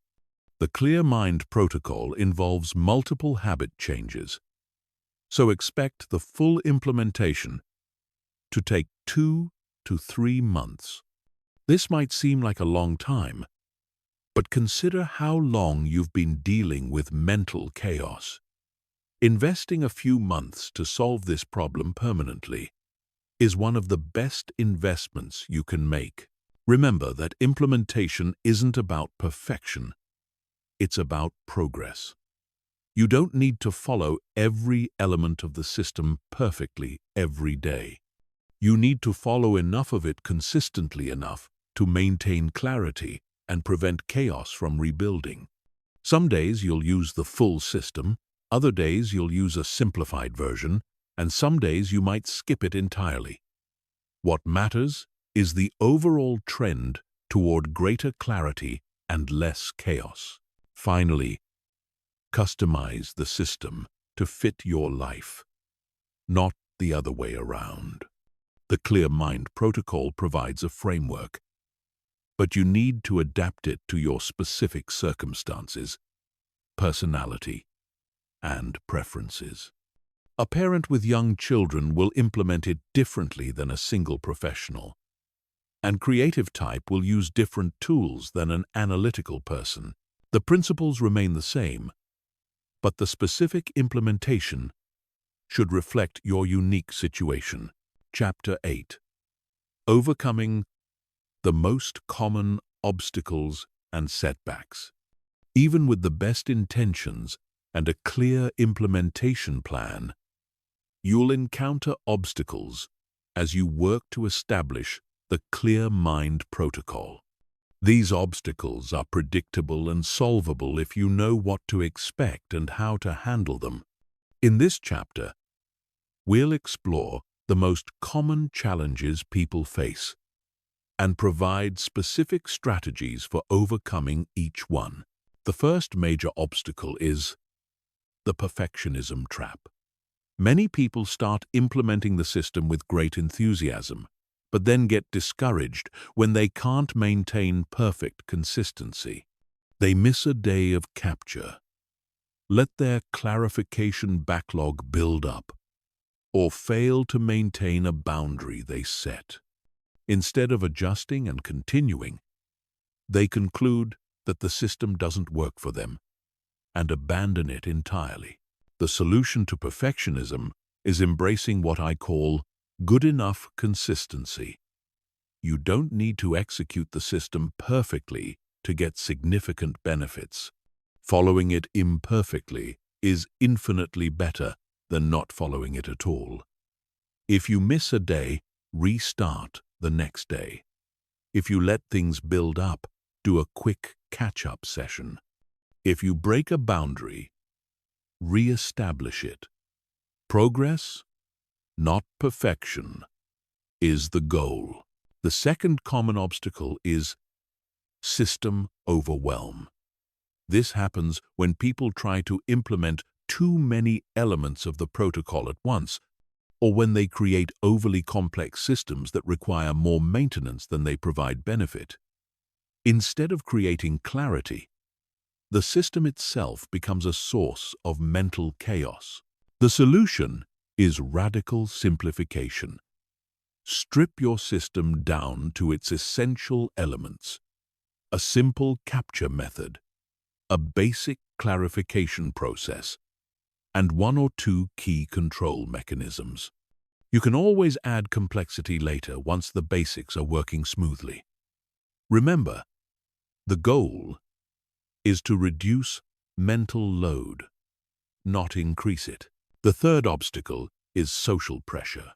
The Clear Mind protocol involves multiple habit changes, so expect the full implementation to take 2 to 3 months. This might seem like a long time, but consider how long you've been dealing with mental chaos. Investing a few months to solve this problem permanently is one of the best investments you can make. Remember that implementation isn't about perfection, it's about progress. You don't need to follow every element of the system perfectly every day. You need to follow enough of it consistently enough to maintain clarity and prevent chaos from rebuilding. Some days you'll use the full system, other days you'll use a simplified version, and some days you might skip it entirely. What matters is the overall trend toward greater clarity and less chaos. Finally, customize the system to fit your life. not the other way around. The Clear Mind Protocol provides a framework, but you need to adapt it to your specific circumstances, personality, and preferences. A parent with young children will implement it differently than a single professional, and creative type will use different tools than an analytical person. The principles remain the same, but the specific implementation should reflect your unique situation. Chapter 8. Overcoming the most common obstacles and setbacks. Even with the best intentions and a clear implementation plan, you'll encounter obstacles as you work to establish the Clear Mind Protocol. These obstacles are predictable and solvable if you know what to expect and how to handle them. In this chapter, we'll explore the most common challenges people face and provide specific strategies for overcoming each one. The first major obstacle is the perfectionism trap. Many people start implementing the system with great enthusiasm, but then get discouraged when they can't maintain perfect consistency. They miss a day of capture, let their clarification backlog build up, or fail to maintain a boundary they set. Instead of adjusting and continuing, they conclude that the system doesn't work for them and abandon it entirely. The solution to perfectionism is embracing what I call good enough consistency. You don't need to execute the system perfectly to get significant benefits. Following it imperfectly is infinitely better than not following it at all. If you miss a day, restart the next day. If you let things build up, do a quick catch-up session. If you break a boundary, re-establish it. Progress, not perfection, is the goal. The second common obstacle is system overwhelm. This happens when people try to implement too many elements of the protocol at once, or when they create overly complex systems that require more maintenance than they provide benefit. Instead of creating clarity, the system itself becomes a source of mental chaos. The solution is radical simplification. Strip your system down to its essential elements. A simple capture method, a basic clarification process, and one or two key control mechanisms. You can always add complexity later once the basics are working smoothly. Remember, the goal is to reduce mental load, not increase it. The third obstacle is social pressure.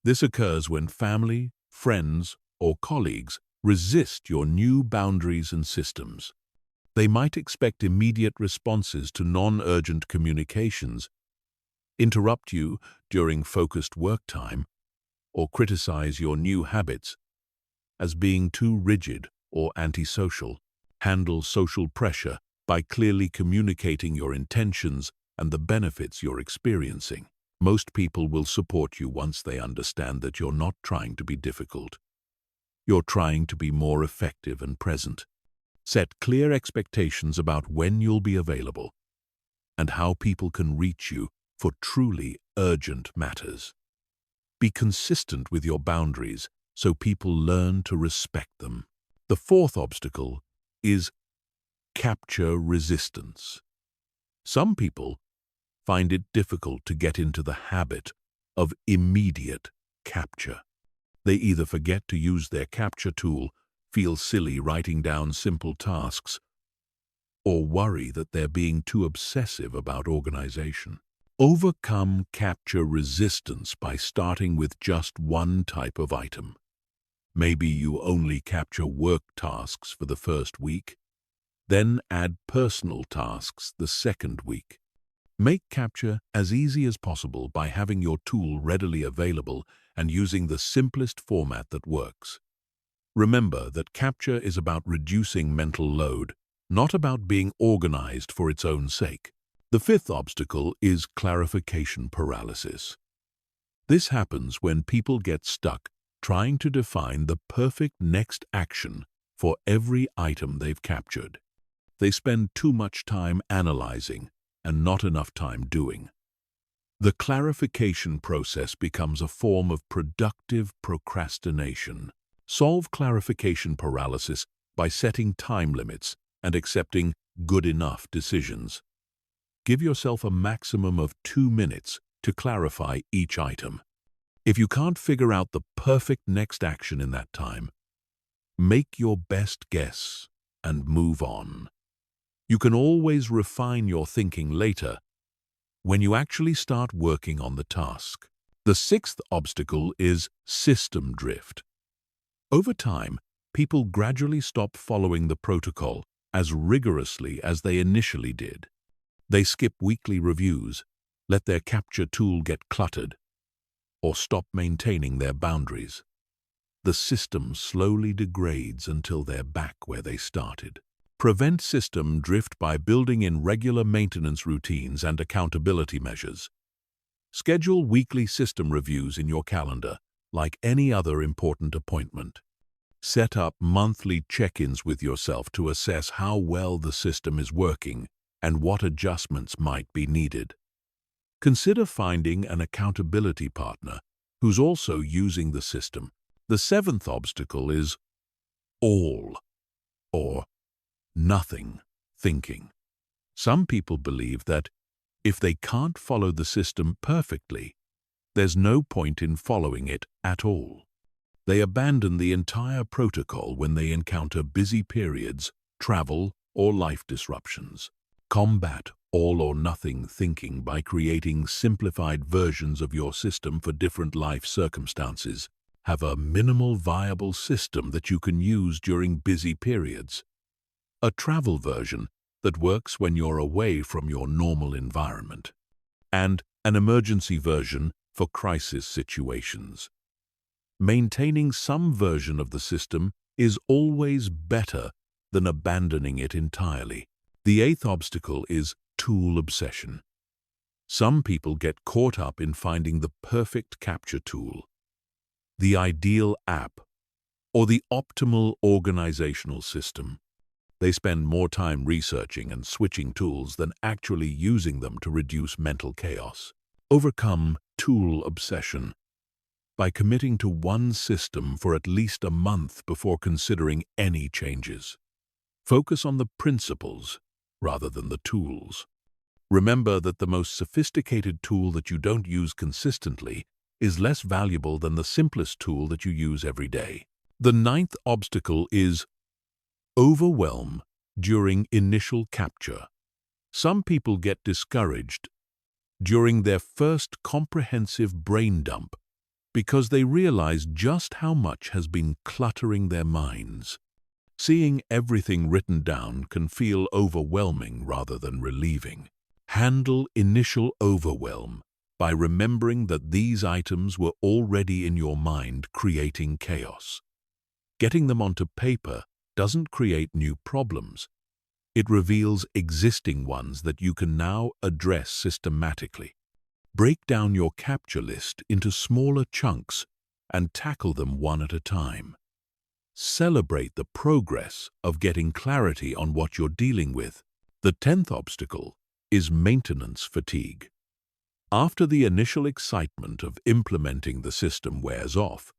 This occurs when family, friends, or colleagues resist your new boundaries and systems. They might expect immediate responses to non-urgent communications, interrupt you during focused work time, or criticize your new habits as being too rigid or antisocial. Handle social pressure by clearly communicating your intentions and the benefits you're experiencing. Most people will support you once they understand that you're not trying to be difficult. You're trying to be more effective and present. Set clear expectations about when you'll be available and how people can reach you for truly urgent matters. Be consistent with your boundaries so people learn to respect them. The fourth obstacle is capture resistance. Some people find it difficult to get into the habit of immediate capture. They either forget to use their capture tool, feel silly writing down simple tasks, or worry that they're being too obsessive about organization. Overcome capture resistance by starting with just one type of item. Maybe you only capture work tasks for the first week, then add personal tasks the second week. Make capture as easy as possible by having your tool readily available and using the simplest format that works. Remember that capture is about reducing mental load, not about being organized for its own sake. The fifth obstacle is clarification paralysis. This happens when people get stuck trying to define the perfect next action for every item they've captured. They spend too much time analyzing and not enough time doing. The clarification process becomes a form of productive procrastination. Solve clarification paralysis by setting time limits and accepting good enough decisions. Give yourself a maximum of 2 minutes to clarify each item. If you can't figure out the perfect next action in that time, make your best guess and move on. You can always refine your thinking later when you actually start working on the task. The sixth obstacle is system drift. Over time, people gradually stop following the protocol as rigorously as they initially did. They skip weekly reviews, let their capture tool get cluttered, or stop maintaining their boundaries. The system slowly degrades until they're back where they started. Prevent system drift by building in regular maintenance routines and accountability measures. Schedule weekly system reviews in your calendar, like any other important appointment. Set up monthly check-ins with yourself to assess how well the system is working and what adjustments might be needed. Consider finding an accountability partner who's also using the system. The seventh obstacle is all or nothing thinking. Some people believe that if they can't follow the system perfectly, there's no point in following it at all. They abandon the entire protocol when they encounter busy periods, travel, or life disruptions. Combat all or nothing thinking by creating simplified versions of your system for different life circumstances. Have a minimal viable system that you can use during busy periods. A travel version that works when you're away from your normal environment. And an emergency version for crisis situations. Maintaining some version of the system is always better than abandoning it entirely. The eighth obstacle is tool obsession. Some people get caught up in finding the perfect capture tool, the ideal app, or the optimal organizational system. They spend more time researching and switching tools than actually using them to reduce mental chaos. Overcome tool obsession by committing to one system for at least a month before considering any changes. Focus on the principles rather than the tools. Remember that the most sophisticated tool that you don't use consistently is less valuable than the simplest tool that you use every day. The ninth obstacle is overwhelm during initial capture. Some people get discouraged during their first comprehensive brain dump because they realize just how much has been cluttering their minds. Seeing everything written down can feel overwhelming rather than relieving. Handle initial overwhelm by remembering that these items were already in your mind creating chaos. Getting them onto paper doesn't create new problems. It reveals existing ones that you can now address systematically. Break down your capture list into smaller chunks and tackle them one at a time. Celebrate the progress of getting clarity on what you're dealing with. The 10th obstacle is maintenance fatigue. After the initial excitement of implementing the system wears off,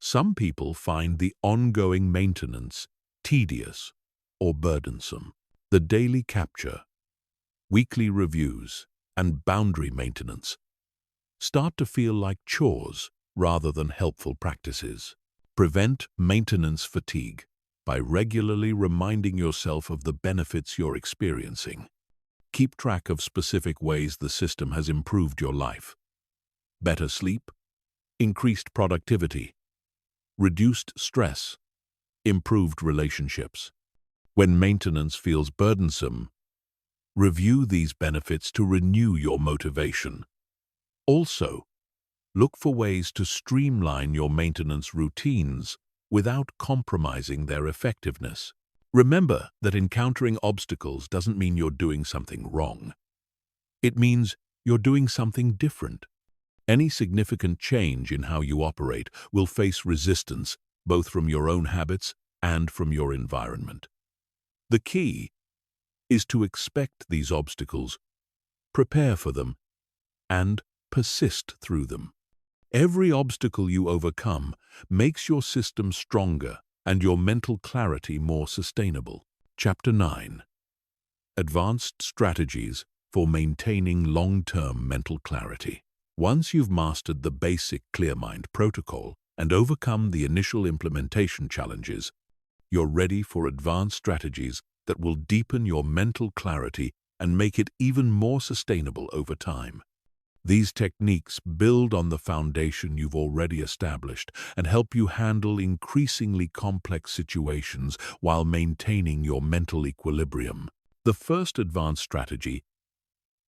some people find the ongoing maintenance tedious or burdensome. The daily capture, weekly reviews, and boundary maintenance start to feel like chores rather than helpful practices. Prevent maintenance fatigue by regularly reminding yourself of the benefits you're experiencing. Keep track of specific ways the system has improved your life. Better sleep, increased productivity, reduced stress, improved relationships. When maintenance feels burdensome, review these benefits to renew your motivation. Also, look for ways to streamline your maintenance routines without compromising their effectiveness. Remember that encountering obstacles doesn't mean you're doing something wrong. It means you're doing something different. Any significant change in how you operate will face resistance, both from your own habits and from your environment. The key is to expect these obstacles, prepare for them, and persist through them. Every obstacle you overcome makes your system stronger and your mental clarity more sustainable. Chapter 9. Advanced Strategies for Maintaining Long-Term Mental Clarity. Once you've mastered the basic ClearMind protocol and overcome the initial implementation challenges, you're ready for advanced strategies that will deepen your mental clarity and make it even more sustainable over time. These techniques build on the foundation you've already established and help you handle increasingly complex situations while maintaining your mental equilibrium. The first advanced strategy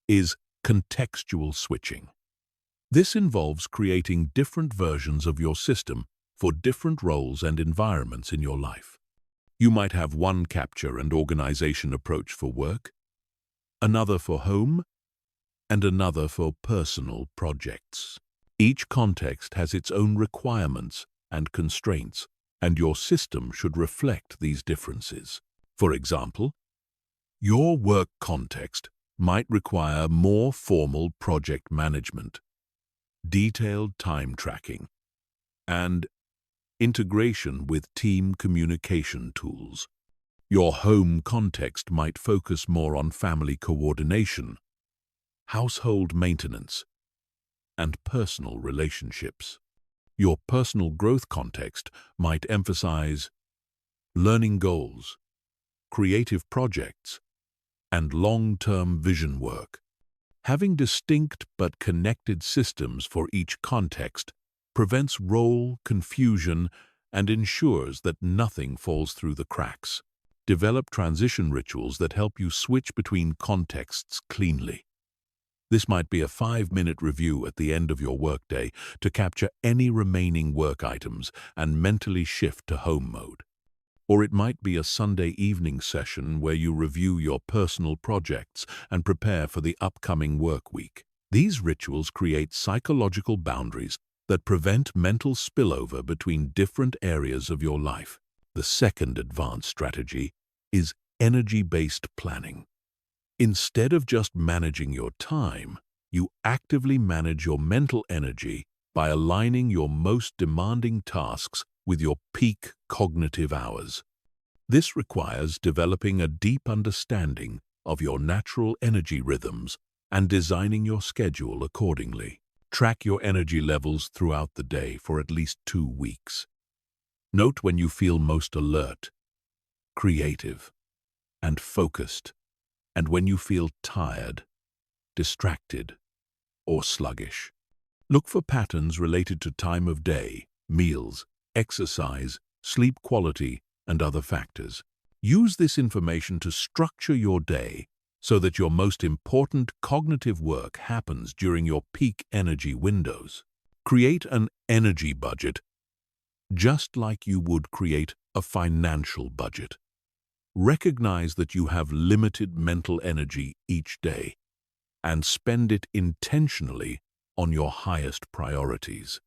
is contextual switching. This involves creating different versions of your system for different roles and environments in your life. You might have one capture and organization approach for work, another for home, and another for personal projects. Each context has its own requirements and constraints, and your system should reflect these differences. For example, your work context might require more formal project management, detailed time tracking, and integration with team communication tools. Your home context might focus more on family coordination, household maintenance, and personal relationships. Your personal growth context might emphasize learning goals, creative projects, and long-term vision work. Having distinct but connected systems for each context prevents role confusion and ensures that nothing falls through the cracks. Develop transition rituals that help you switch between contexts cleanly. This might be a 5-minute review at the end of your workday to capture any remaining work items and mentally shift to home mode. Or it might be a Sunday evening session where you review your personal projects and prepare for the upcoming work week. These rituals create psychological boundaries that prevent mental spillover between different areas of your life. The second advanced strategy is energy-based planning. Instead of just managing your time, you actively manage your mental energy by aligning your most demanding tasks with your peak cognitive hours. This requires developing a deep understanding of your natural energy rhythms and designing your schedule accordingly. Track your energy levels throughout the day for at least 2 weeks. Note when you feel most alert, creative, and focused, and when you feel tired, distracted, or sluggish. Look for patterns related to time of day, meals, exercise, sleep quality, and other factors. Use this information to structure your day so that your most important cognitive work happens during your peak energy windows. Create an energy budget just like you would create a financial budget. Recognize that you have limited mental energy each day and spend it intentionally on your highest priorities.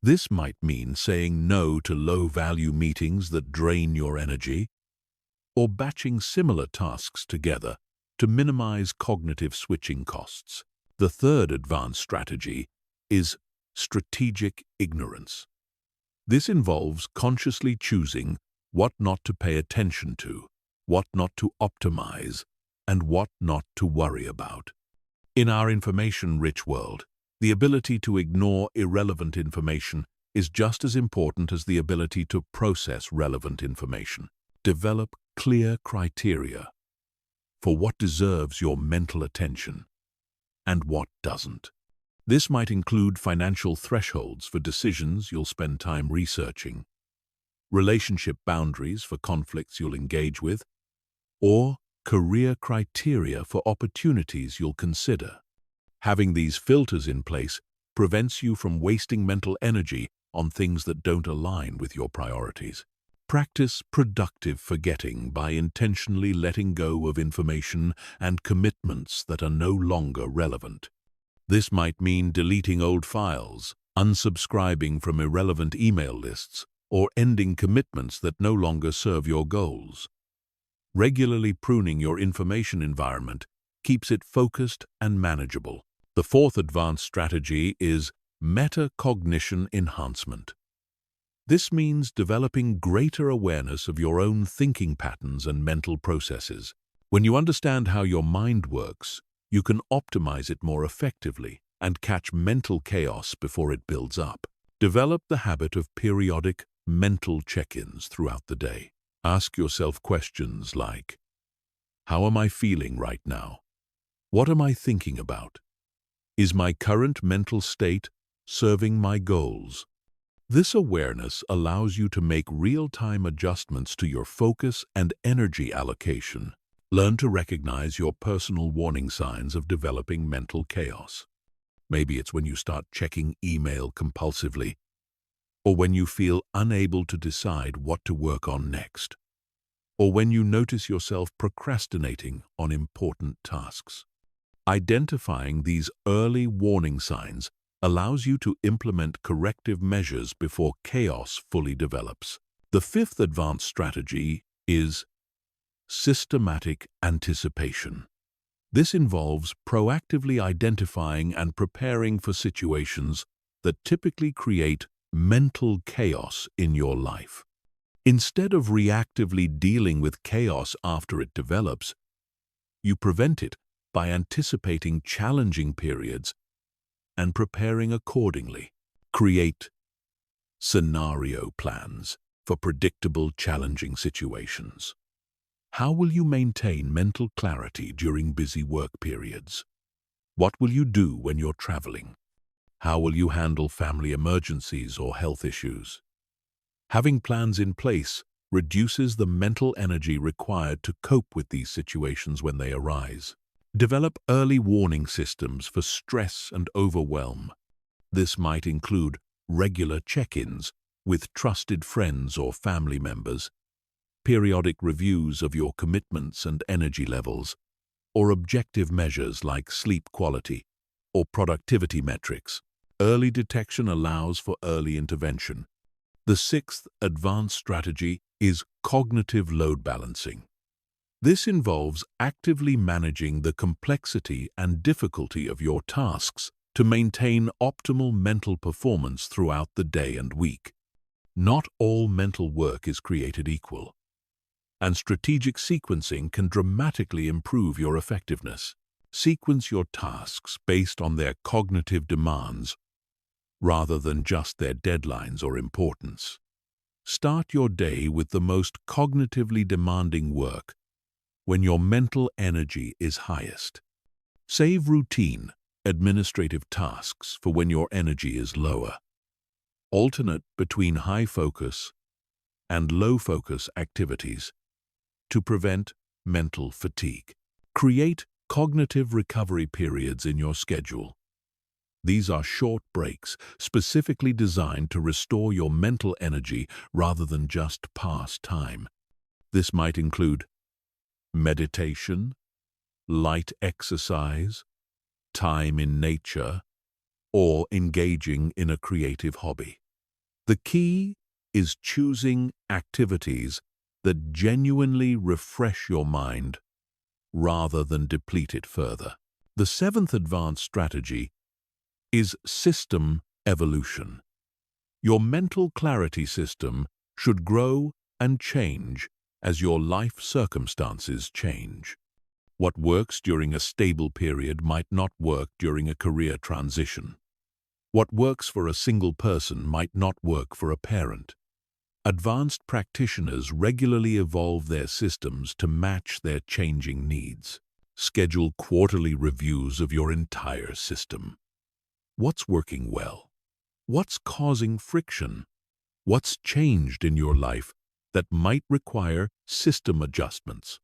This might mean saying no to low-value meetings that drain your energy, or batching similar tasks together to minimize cognitive switching costs. The third advanced strategy is strategic ignorance. This involves consciously choosing what not to pay attention to, what not to optimize, and what not to worry about. In our information-rich world, the ability to ignore irrelevant information is just as important as the ability to process relevant information. Develop clear criteria for what deserves your mental attention and what doesn't. This might include financial thresholds for decisions you'll spend time researching, relationship boundaries for conflicts you'll engage with, or career criteria for opportunities you'll consider. Having these filters in place prevents you from wasting mental energy on things that don't align with your priorities. Practice productive forgetting by intentionally letting go of information and commitments that are no longer relevant. This might mean deleting old files, unsubscribing from irrelevant email lists, or ending commitments that no longer serve your goals. Regularly pruning your information environment keeps it focused and manageable. The fourth advanced strategy is metacognition enhancement. This means developing greater awareness of your own thinking patterns and mental processes. When you understand how your mind works, you can optimize it more effectively and catch mental chaos before it builds up. Develop the habit of periodic mental check-ins throughout the day. Ask yourself questions like, how am I feeling right now? What am I thinking about? Is my current mental state serving my goals? This awareness allows you to make real-time adjustments to your focus and energy allocation. Learn to recognize your personal warning signs of developing mental chaos. Maybe it's when you start checking email compulsively, or when you feel unable to decide what to work on next, or when you notice yourself procrastinating on important tasks. Identifying these early warning signs allows you to implement corrective measures before chaos fully develops. The fifth advanced strategy is systematic anticipation. This involves proactively identifying and preparing for situations that typically create mental chaos in your life. Instead of reactively dealing with chaos after it develops, you prevent it by anticipating challenging periods and preparing accordingly. Create scenario plans for predictable, challenging situations. How will you maintain mental clarity during busy work periods? What will you do when you're traveling? How will you handle family emergencies or health issues? Having plans in place reduces the mental energy required to cope with these situations when they arise. Develop early warning systems for stress and overwhelm. This might include regular check-ins with trusted friends or family members, periodic reviews of your commitments and energy levels, or objective measures like sleep quality or productivity metrics. Early detection allows for early intervention. The sixth advanced strategy is cognitive load balancing. This involves actively managing the complexity and difficulty of your tasks to maintain optimal mental performance throughout the day and week. Not all mental work is created equal, and strategic sequencing can dramatically improve your effectiveness. Sequence your tasks based on their cognitive demands rather than just their deadlines or importance. Start your day with the most cognitively demanding work when your mental energy is highest. Save routine, administrative tasks for when your energy is lower. Alternate between high-focus and low-focus activities to prevent mental fatigue. Create cognitive recovery periods in your schedule. These are short breaks specifically designed to restore your mental energy rather than just pass time. This might include meditation, light exercise, time in nature, or engaging in a creative hobby. The key is choosing activities that genuinely refresh your mind rather than deplete it further. The seventh advanced strategy is system evolution. Your mental clarity system should grow and change as your life circumstances change. What works during a stable period might not work during a career transition. What works for a single person might not work for a parent. Advanced practitioners regularly evolve their systems to match their changing needs. Schedule quarterly reviews of your entire system. What's working well? What's causing friction? What's changed in your life that might require system adjustments?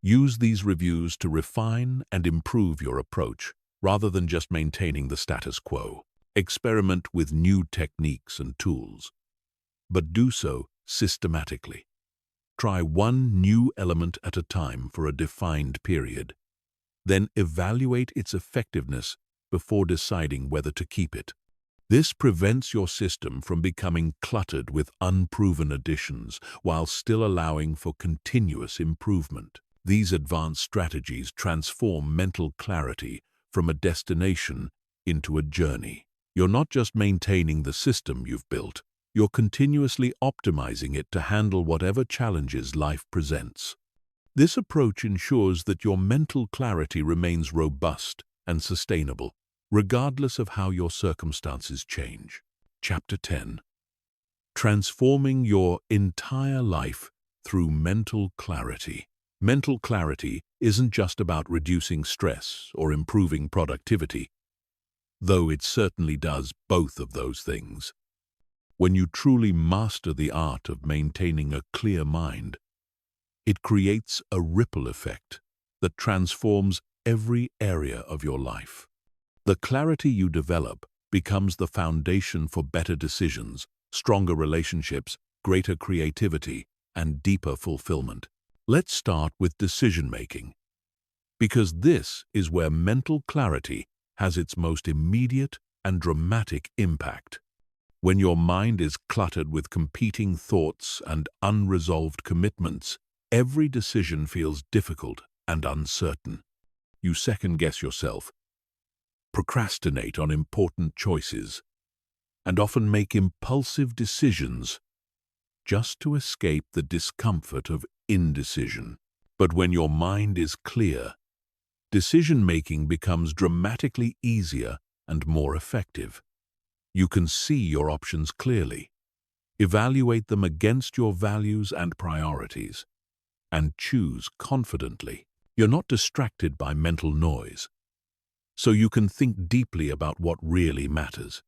Use these reviews to refine and improve your approach, rather than just maintaining the status quo. Experiment with new techniques and tools, but do so systematically. Try one new element at a time for a defined period. Then evaluate its effectiveness before deciding whether to keep it. This prevents your system from becoming cluttered with unproven additions while still allowing for continuous improvement. These advanced strategies transform mental clarity from a destination into a journey. You're not just maintaining the system you've built, you're continuously optimizing it to handle whatever challenges life presents. This approach ensures that your mental clarity remains robust and sustainable, regardless of how your circumstances change. Chapter 10. Transforming your entire life through mental clarity. Mental clarity isn't just about reducing stress or improving productivity, though it certainly does both of those things. When you truly master the art of maintaining a clear mind, it creates a ripple effect that transforms every area of your life. The clarity you develop becomes the foundation for better decisions, stronger relationships, greater creativity, and deeper fulfillment. Let's start with decision-making, because this is where mental clarity has its most immediate and dramatic impact. When your mind is cluttered with competing thoughts and unresolved commitments, every decision feels difficult and uncertain. You second-guess yourself, procrastinate on important choices, and often make impulsive decisions just to escape the discomfort of indecision. But when your mind is clear, decision-making becomes dramatically easier and more effective. You can see your options clearly, evaluate them against your values and priorities, and choose confidently. You're not distracted by mental noise, so you can think deeply about what really matters.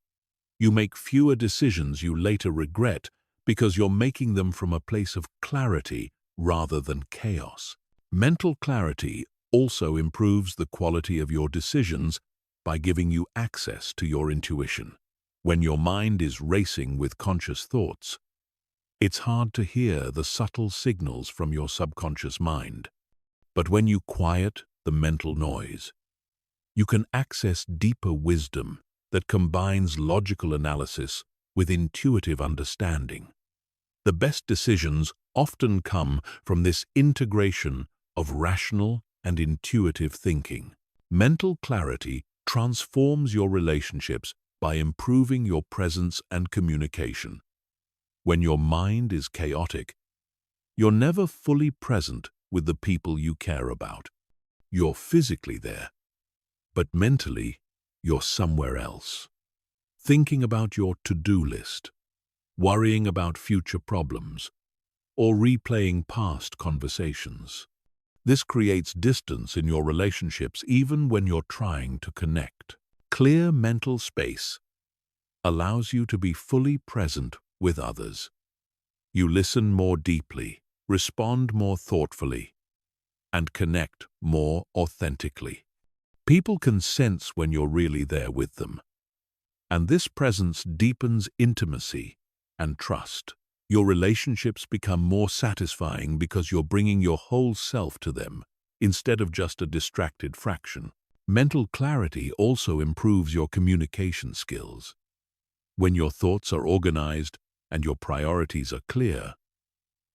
You make fewer decisions you later regret because you're making them from a place of clarity rather than chaos. Mental clarity also improves the quality of your decisions by giving you access to your intuition. When your mind is racing with conscious thoughts, it's hard to hear the subtle signals from your subconscious mind. But when you quiet the mental noise, you can access deeper wisdom that combines logical analysis with intuitive understanding. The best decisions often come from this integration of rational and intuitive thinking. Mental clarity transforms your relationships by improving your presence and communication. When your mind is chaotic, you're never fully present with the people you care about. You're physically there, but mentally, you're somewhere else. Thinking about your to-do list, worrying about future problems, or replaying past conversations. This creates distance in your relationships even when you're trying to connect. Clear mental space allows you to be fully present with others. You listen more deeply, respond more thoughtfully, and connect more authentically. People can sense when you're really there with them, and this presence deepens intimacy and trust. Your relationships become more satisfying because you're bringing your whole self to them instead of just a distracted fraction. Mental clarity also improves your communication skills. When your thoughts are organized and your priorities are clear,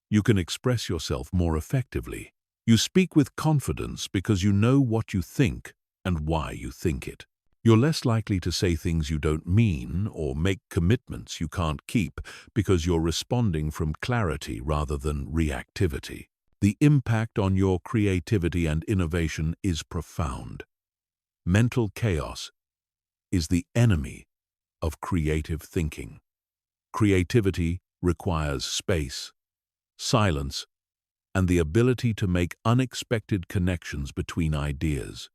you can express yourself more effectively. You speak with confidence because you know what you think and why you think it. You're less likely to say things you don't mean or make commitments you can't keep because you're responding from clarity rather than reactivity. The impact on your creativity and innovation is profound. Mental chaos is the enemy of creative thinking. Creativity requires space, silence, and the ability to make unexpected connections between ideas.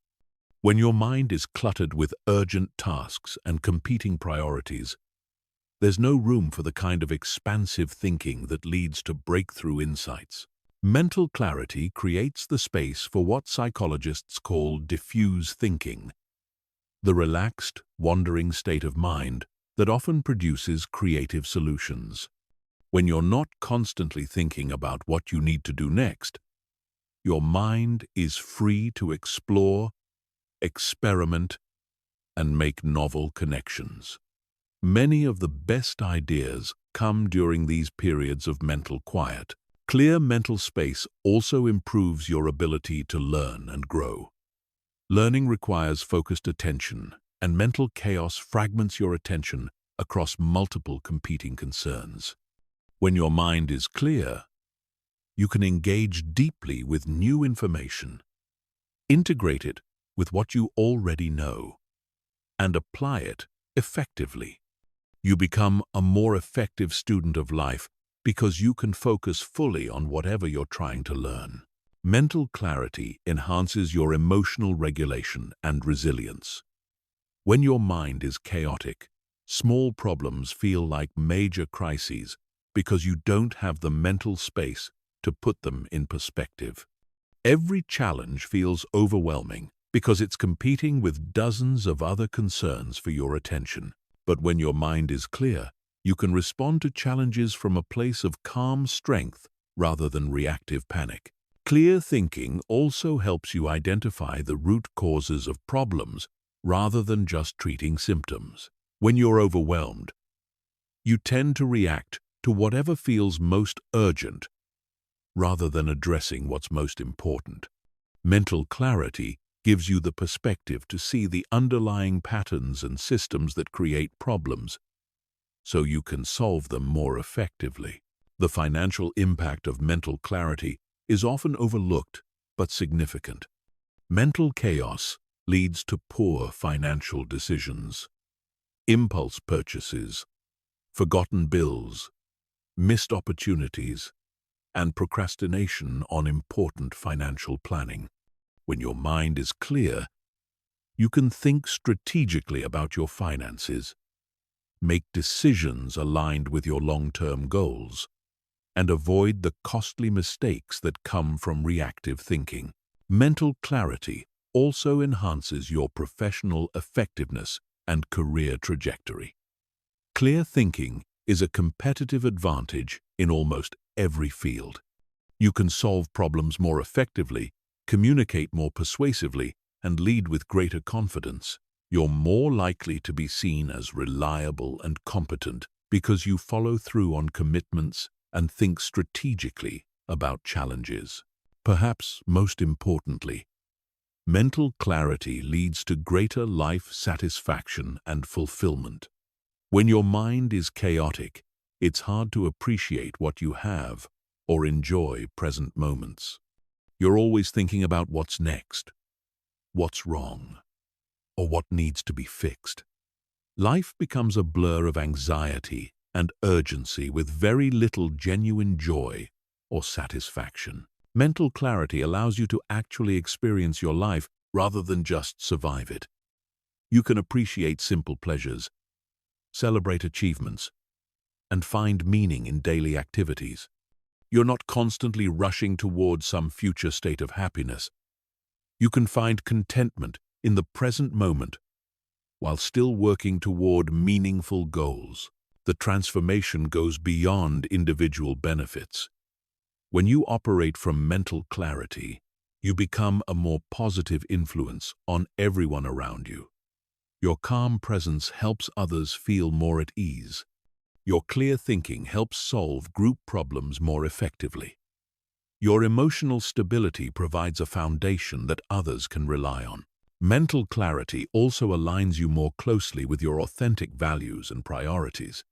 When your mind is cluttered with urgent tasks and competing priorities, there's no room for the kind of expansive thinking that leads to breakthrough insights. Mental clarity creates the space for what psychologists call diffuse thinking, the relaxed, wandering state of mind that often produces creative solutions. When you're not constantly thinking about what you need to do next, your mind is free to explore, experiment, and make novel connections. Many of the best ideas come during these periods of mental quiet. Clear mental space also improves your ability to learn and grow. Learning requires focused attention, and mental chaos fragments your attention across multiple competing concerns. When your mind is clear, you can engage deeply with new information, integrate it with what you already know, and apply it effectively. You become a more effective student of life because you can focus fully on whatever you're trying to learn. Mental clarity enhances your emotional regulation and resilience. When your mind is chaotic, small problems feel like major crises because you don't have the mental space to put them in perspective. Every challenge feels overwhelming because it's competing with dozens of other concerns for your attention. But when your mind is clear, you can respond to challenges from a place of calm strength rather than reactive panic. Clear thinking also helps you identify the root causes of problems rather than just treating symptoms. When you're overwhelmed, you tend to react to whatever feels most urgent rather than addressing what's most important. Mental clarity gives you the perspective to see the underlying patterns and systems that create problems, so you can solve them more effectively. The financial impact of mental clarity is often overlooked but significant. Mental chaos leads to poor financial decisions, impulse purchases, forgotten bills, missed opportunities, and procrastination on important financial planning. When your mind is clear, you can think strategically about your finances, make decisions aligned with your long-term goals, and avoid the costly mistakes that come from reactive thinking. Mental clarity also enhances your professional effectiveness and career trajectory. Clear thinking is a competitive advantage in almost every field. You can solve problems more effectively, communicate more persuasively, and lead with greater confidence. You're more likely to be seen as reliable and competent because you follow through on commitments and think strategically about challenges. Perhaps most importantly, mental clarity leads to greater life satisfaction and fulfillment. When your mind is chaotic, it's hard to appreciate what you have or enjoy present moments. You're always thinking about what's next, what's wrong, or what needs to be fixed. Life becomes a blur of anxiety and urgency with very little genuine joy or satisfaction. Mental clarity allows you to actually experience your life rather than just survive it. You can appreciate simple pleasures, celebrate achievements, and find meaning in daily activities. You're not constantly rushing towards some future state of happiness. You can find contentment in the present moment while still working toward meaningful goals. The transformation goes beyond individual benefits. When you operate from mental clarity, you become a more positive influence on everyone around you. Your calm presence helps others feel more at ease. Your clear thinking helps solve group problems more effectively. Your emotional stability provides a foundation that others can rely on. Mental clarity also aligns you more closely with your authentic values and priorities.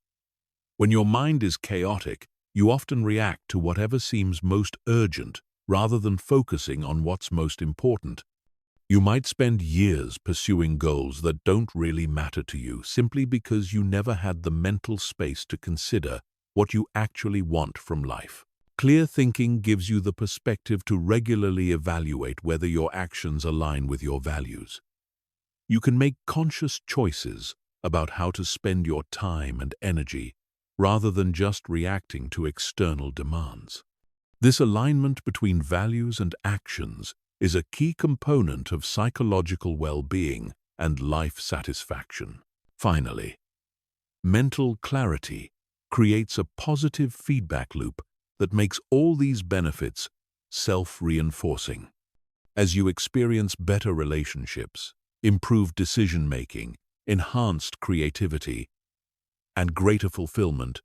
When your mind is chaotic, you often react to whatever seems most urgent rather than focusing on what's most important. You might spend years pursuing goals that don't really matter to you simply because you never had the mental space to consider what you actually want from life. Clear thinking gives you the perspective to regularly evaluate whether your actions align with your values. You can make conscious choices about how to spend your time and energy rather than just reacting to external demands. This alignment between values and actions is a key component of psychological well-being and life satisfaction. Finally, mental clarity creates a positive feedback loop that makes all these benefits self-reinforcing. As you experience better relationships, improved decision-making, enhanced creativity, and greater fulfillment,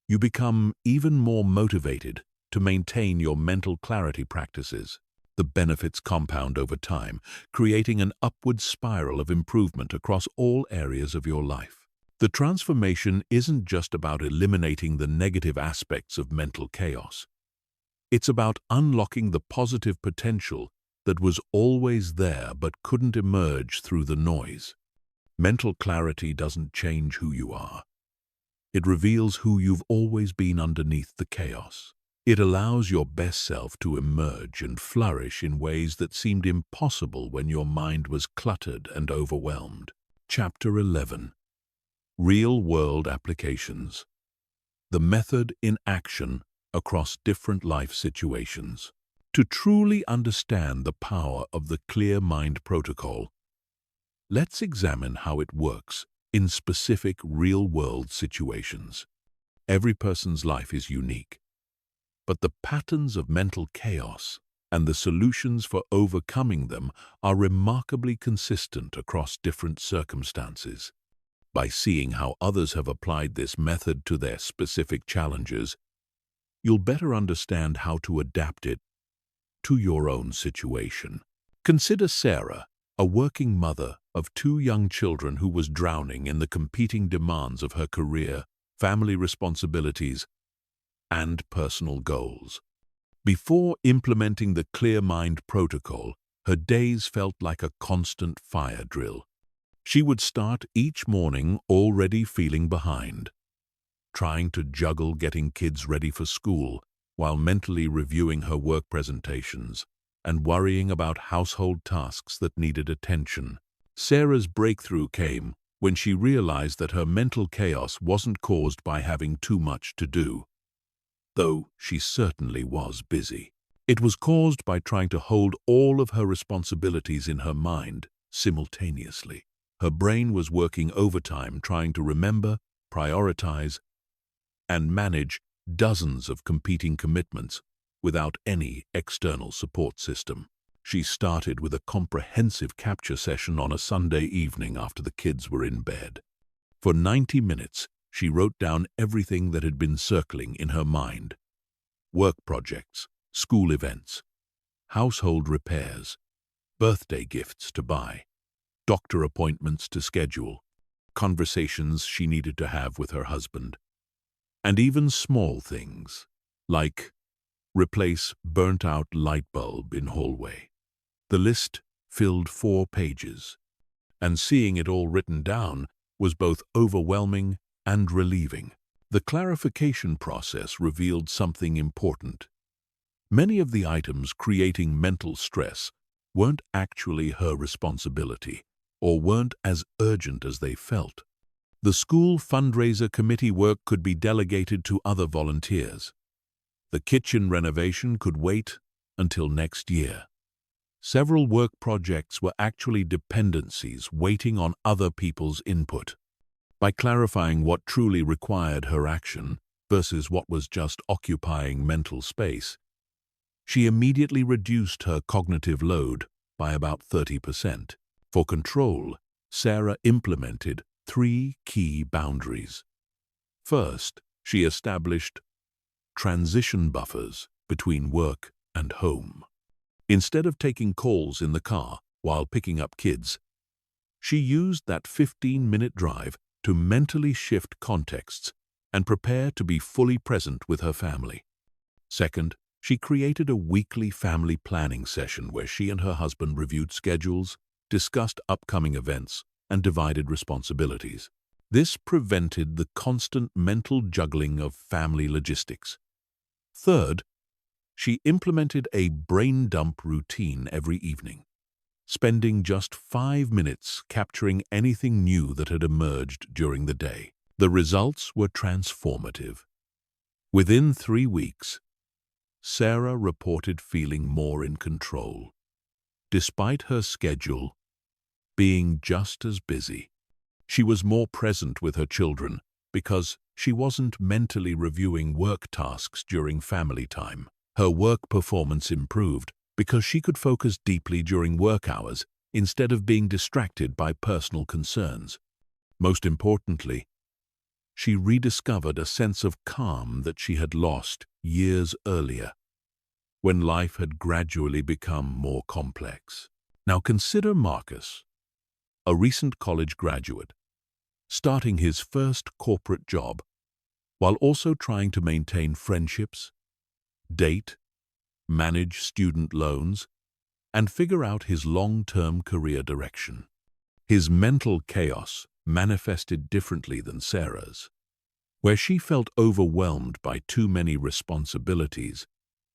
you become even more motivated to maintain your mental clarity practices. The benefits compound over time, creating an upward spiral of improvement across all areas of your life. The transformation isn't just about eliminating the negative aspects of mental chaos. It's about unlocking the positive potential that was always there but couldn't emerge through the noise. Mental clarity doesn't change who you are. It reveals who you've always been underneath the chaos. It allows your best self to emerge and flourish in ways that seemed impossible when your mind was cluttered and overwhelmed. Chapter 11. Real-world applications. The method in action across different life situations. To truly understand the power of the Clear Mind Protocol, let's examine how it works in specific real-world situations. Every person's life is unique, but the patterns of mental chaos and the solutions for overcoming them are remarkably consistent across different circumstances. By seeing how others have applied this method to their specific challenges, you'll better understand how to adapt it to your own situation. Consider Sarah, a working mother of 2 young children who was drowning in the competing demands of her career, family responsibilities, and personal goals. Before implementing the Clear Mind Protocol, her days felt like a constant fire drill. She would start each morning already feeling behind, trying to juggle getting kids ready for school while mentally reviewing her work presentations and worrying about household tasks that needed attention. Sarah's breakthrough came when she realized that her mental chaos wasn't caused by having too much to do, though she certainly was busy. It was caused by trying to hold all of her responsibilities in her mind simultaneously. Her brain was working overtime trying to remember, prioritize, and manage dozens of competing commitments without any external support system. She started with a comprehensive capture session on a Sunday evening after the kids were in bed. For 90 minutes, she wrote down everything that had been circling in her mind: work projects, school events, household repairs, birthday gifts to buy, doctor appointments to schedule, conversations she needed to have with her husband, and even small things like replace burnt-out light bulb in hallway. The list filled 4 pages, and seeing it all written down was both overwhelming and relieving. The clarification process revealed something important. Many of the items creating mental stress weren't actually her responsibility or weren't as urgent as they felt. The school fundraiser committee work could be delegated to other volunteers. The kitchen renovation could wait until next year. Several work projects were actually dependencies waiting on other people's input. By clarifying what truly required her action versus what was just occupying mental space, she immediately reduced her cognitive load by about 30%. For control, Sarah implemented 3 key boundaries. First, she established transition buffers between work and home. Instead of taking calls in the car while picking up kids, she used that 15-minute drive to mentally shift contexts and prepare to be fully present with her family. Second, she created a weekly family planning session where she and her husband reviewed schedules, discussed upcoming events, and divided responsibilities. This prevented the constant mental juggling of family logistics. Third, she implemented a brain dump routine every evening, spending just 5 minutes capturing anything new that had emerged during the day. The results were transformative. Within 3 weeks, Sarah reported feeling more in control, despite her schedule being just as busy. She was more present with her children because she wasn't mentally reviewing work tasks during family time. Her work performance improved because she could focus deeply during work hours instead of being distracted by personal concerns. Most importantly, she rediscovered a sense of calm that she had lost years earlier, when life had gradually become more complex. Now consider Marcus, a recent college graduate, starting his first corporate job, while also trying to maintain friendships, date, manage student loans, and figure out his long-term career direction. His mental chaos manifested differently than Sarah's. Where she felt overwhelmed by too many responsibilities,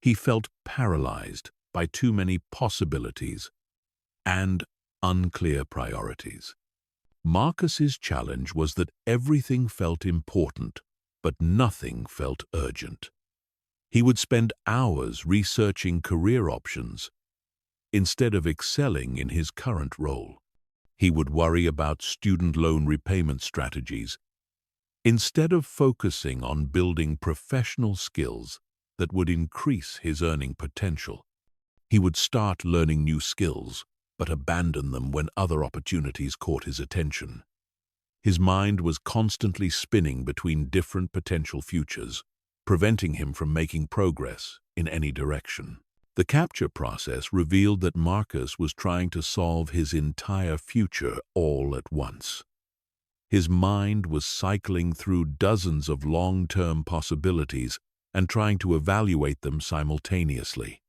he felt paralyzed by too many possibilities and unclear priorities. Marcus's challenge was that everything felt important, but nothing felt urgent. He would spend hours researching career options instead of excelling in his current role. He would worry about student loan repayment strategies instead of focusing on building professional skills that would increase his earning potential. He would start learning new skills, but abandon them when other opportunities caught his attention. His mind was constantly spinning between different potential futures, preventing him from making progress in any direction. The capture process revealed that Marcus was trying to solve his entire future all at once. His mind was cycling through dozens of long-term possibilities and trying to evaluate them simultaneously.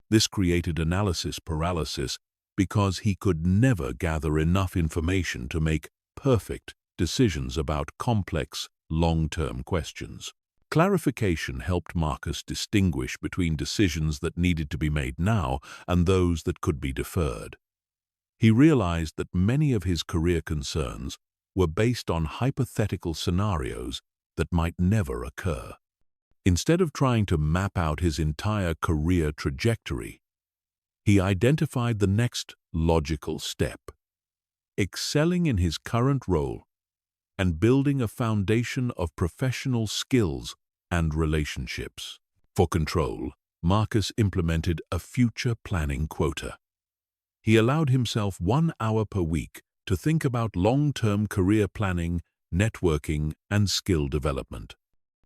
This created analysis paralysis because he could never gather enough information to make perfect decisions about complex, long-term questions. Clarification helped Marcus distinguish between decisions that needed to be made now and those that could be deferred. He realized that many of his career concerns were based on hypothetical scenarios that might never occur. Instead of trying to map out his entire career trajectory, he identified the next logical step: excelling in his current role and building a foundation of professional skills and relationships. For control, Marcus implemented a future planning quota. He allowed himself 1 hour per week to think about long-term career planning, networking, and skill development.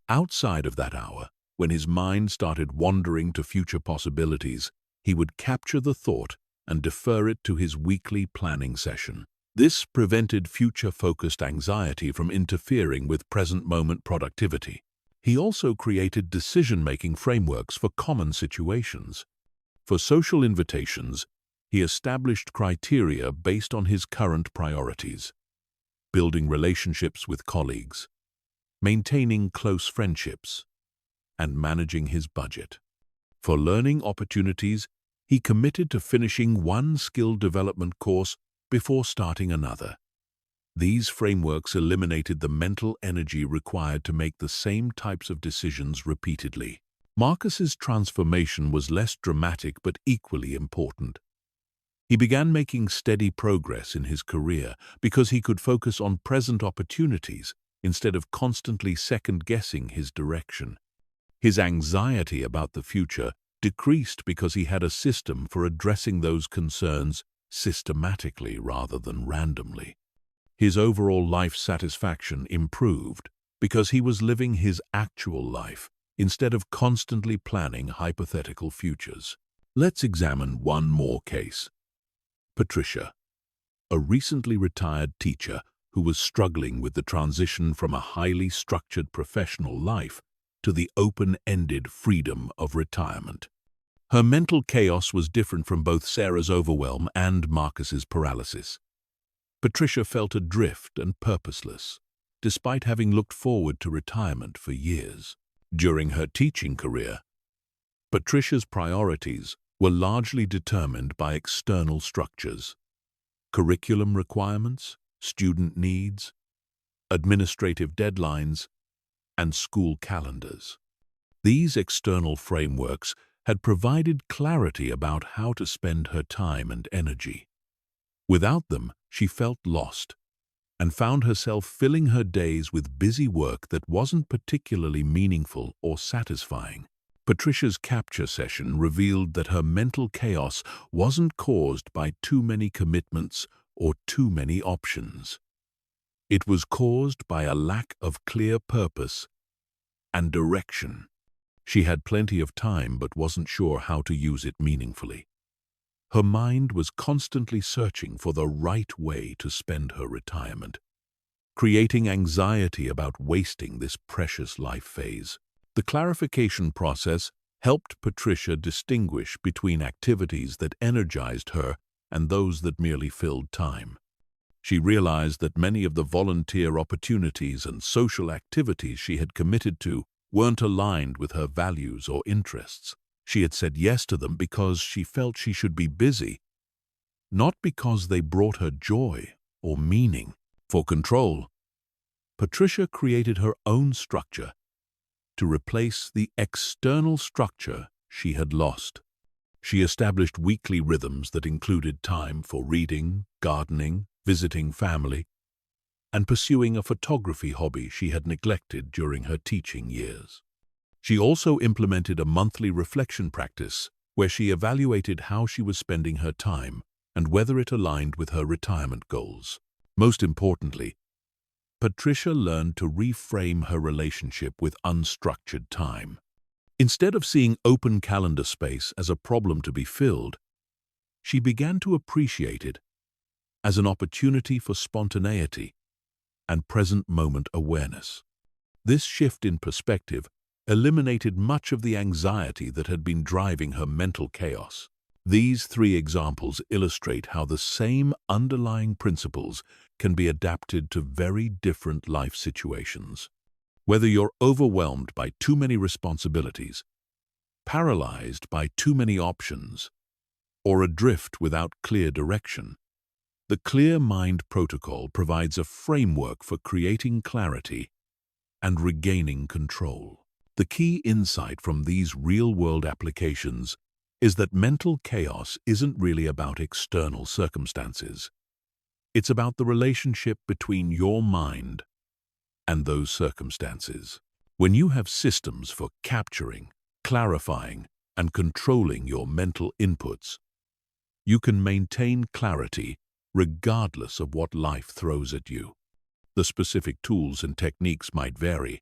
Outside of that hour, when his mind started wandering to future possibilities, he would capture the thought and defer it to his weekly planning session. This prevented future-focused anxiety from interfering with present-moment productivity. He also created decision-making frameworks for common situations. For social invitations, he established criteria based on his current priorities: building relationships with colleagues, maintaining close friendships, and managing his budget. For learning opportunities, he committed to finishing one skill development course before starting another. These frameworks eliminated the mental energy required to make the same types of decisions repeatedly. Marcus's transformation was less dramatic but equally important. He began making steady progress in his career because he could focus on present opportunities instead of constantly second-guessing his direction. His anxiety about the future decreased because he had a system for addressing those concerns systematically rather than randomly. His overall life satisfaction improved because he was living his actual life instead of constantly planning hypothetical futures. Let's examine one more case. Patricia, a recently retired teacher who was struggling with the transition from a highly structured professional life to the open-ended freedom of retirement. Her mental chaos was different from both Sarah's overwhelm and Marcus's paralysis. Patricia felt adrift and purposeless, despite having looked forward to retirement for years. During her teaching career, Patricia's priorities were largely determined by external structures: curriculum requirements, student needs, administrative deadlines, and school calendars. These external frameworks had provided clarity about how to spend her time and energy. Without them, she felt lost and found herself filling her days with busy work that wasn't particularly meaningful or satisfying. Patricia's capture session revealed that her mental chaos wasn't caused by too many commitments or too many options. It was caused by a lack of clear purpose and direction. She had plenty of time but wasn't sure how to use it meaningfully. Her mind was constantly searching for the right way to spend her retirement, creating anxiety about wasting this precious life phase. The clarification process helped Patricia distinguish between activities that energized her and those that merely filled time. She realized that many of the volunteer opportunities and social activities she had committed to weren't aligned with her values or interests. She had said yes to them because she felt she should be busy, not because they brought her joy or meaning. For control, Patricia created her own structure to replace the external structure she had lost. She established weekly rhythms that included time for reading, gardening, visiting family, and pursuing a photography hobby she had neglected during her teaching years. She also implemented a monthly reflection practice where she evaluated how she was spending her time and whether it aligned with her retirement goals. Most importantly, Patricia learned to reframe her relationship with unstructured time. Instead of seeing open calendar space as a problem to be filled, she began to appreciate it as an opportunity for spontaneity and present moment awareness. This shift in perspective eliminated much of the anxiety that had been driving her mental chaos. These three examples illustrate how the same underlying principles can be adapted to very different life situations. Whether you're overwhelmed by too many responsibilities, paralyzed by too many options, or adrift without clear direction, the Clear Mind Protocol provides a framework for creating clarity and regaining control. The key insight from these real-world applications is that mental chaos isn't really about external circumstances. It's about the relationship between your mind and those circumstances. When you have systems for capturing, clarifying, and controlling your mental inputs, you can maintain clarity regardless of what life throws at you. The specific tools and techniques might vary,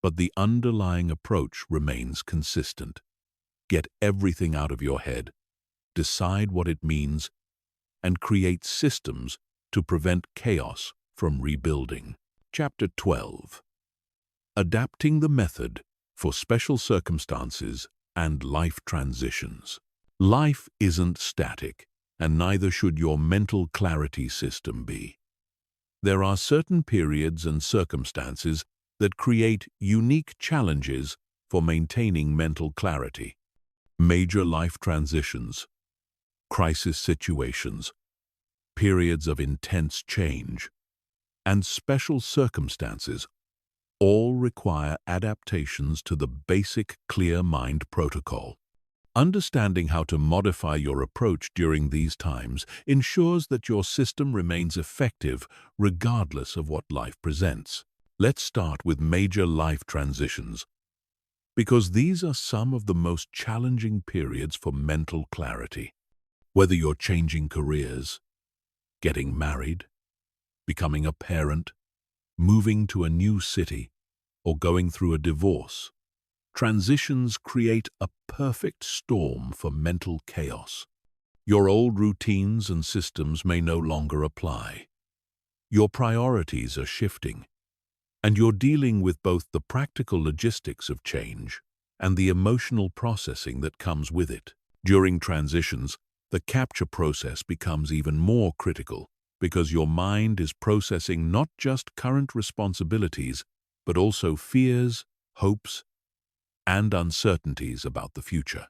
but the underlying approach remains consistent. Get everything out of your head, decide what it means, and create systems to prevent chaos from rebuilding. Chapter 12. Adapting the method for special circumstances and life transitions. Life isn't static, and neither should your mental clarity system be. There are certain periods and circumstances that create unique challenges for maintaining mental clarity. Major life transitions, crisis situations, periods of intense change, and special circumstances all require adaptations to the basic Clear Mind Protocol. Understanding how to modify your approach during these times ensures that your system remains effective regardless of what life presents. Let's start with major life transitions, because these are some of the most challenging periods for mental clarity. Whether you're changing careers, getting married, becoming a parent, moving to a new city, or going through a divorce, transitions create a perfect storm for mental chaos. Your old routines and systems may no longer apply. Your priorities are shifting, and you're dealing with both the practical logistics of change and the emotional processing that comes with it. During transitions, the capture process becomes even more critical because your mind is processing not just current responsibilities, but also fears, hopes, and uncertainties about the future.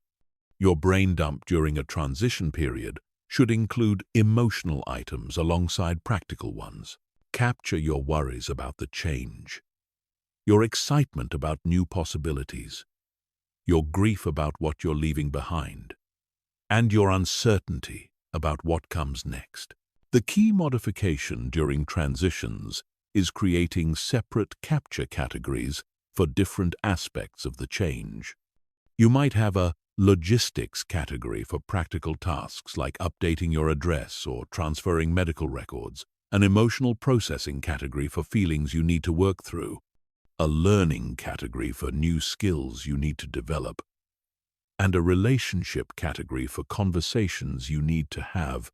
Your brain dump during a transition period should include emotional items alongside practical ones. Capture your worries about the change, your excitement about new possibilities, your grief about what you're leaving behind, and your uncertainty about what comes next. The key modification during transitions is creating separate capture categories for different aspects of the change. You might have a logistics category for practical tasks like updating your address or transferring medical records, an emotional processing category for feelings you need to work through, a learning category for new skills you need to develop, and a relationship category for conversations you need to have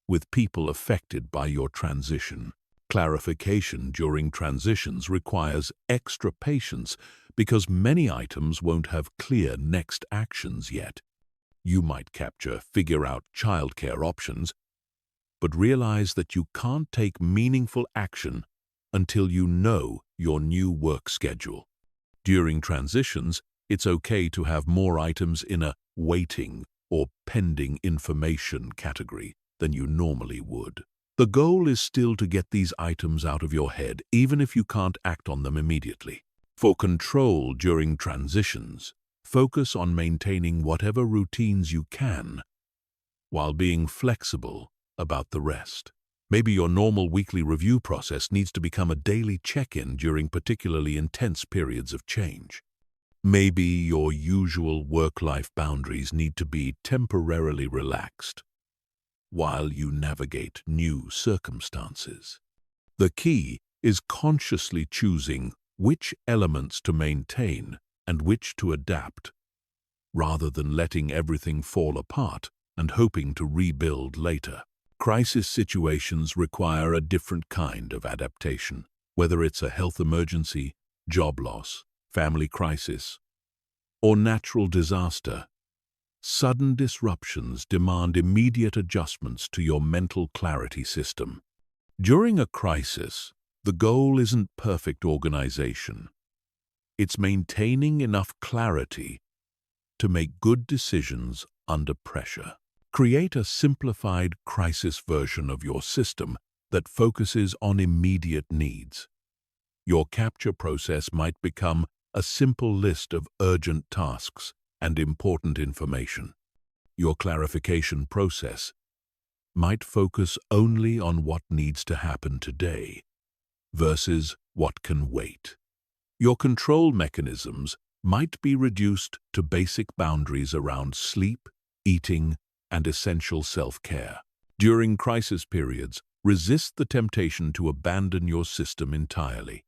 with people affected by your transition. Clarification during transitions requires extra patience because many items won't have clear next actions yet. You might figure out childcare options, but realize that you can't take meaningful action until you know your new work schedule. During transitions, it's okay to have more items in a waiting or pending information category than you normally would. The goal is still to get these items out of your head, even if you can't act on them immediately. For control during transitions, focus on maintaining whatever routines you can, while being flexible about the rest. Maybe your normal weekly review process needs to become a daily check-in during particularly intense periods of change. Maybe your usual work-life boundaries need to be temporarily relaxed while you navigate new circumstances. The key is consciously choosing which elements to maintain and which to adapt, rather than letting everything fall apart and hoping to rebuild later. Crisis situations require a different kind of adaptation, whether it's a health emergency, job loss, family crisis, or natural disaster. Sudden disruptions demand immediate adjustments to your mental clarity system. During a crisis, the goal isn't perfect organization. It's maintaining enough clarity to make good decisions under pressure. Create a simplified crisis version of your system that focuses on immediate needs. Your capture process might become a simple list of urgent tasks and important information. Your clarification process might focus only on what needs to happen today versus what can wait. Your control mechanisms might be reduced to basic boundaries around sleep, eating, and essential self-care. During crisis periods, resist the temptation to abandon your system entirely.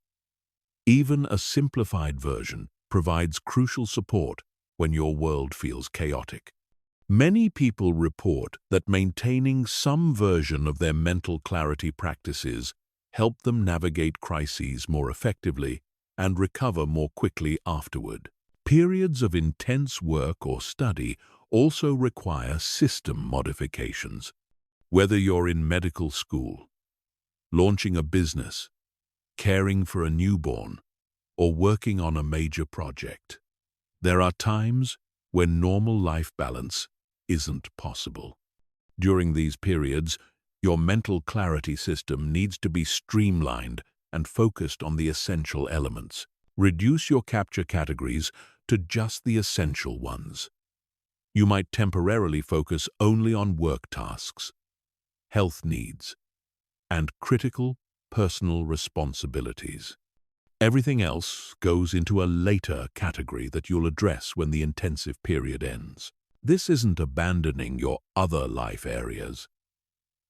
Even a simplified version provides crucial support when your world feels chaotic. Many people report that maintaining some version of their mental clarity practices help them navigate crises more effectively and recover more quickly afterward. Periods of intense work or study also require system modifications. Whether you're in medical school, launching a business, caring for a newborn, or working on a major project, there are times when normal life balance isn't possible. During these periods, your mental clarity system needs to be streamlined and focused on the essential elements. Reduce your capture categories to just the essential ones. You might temporarily focus only on work tasks, health needs, and critical personal responsibilities. Everything else goes into a later category that you'll address when the intensive period ends. This isn't abandoning your other life areas.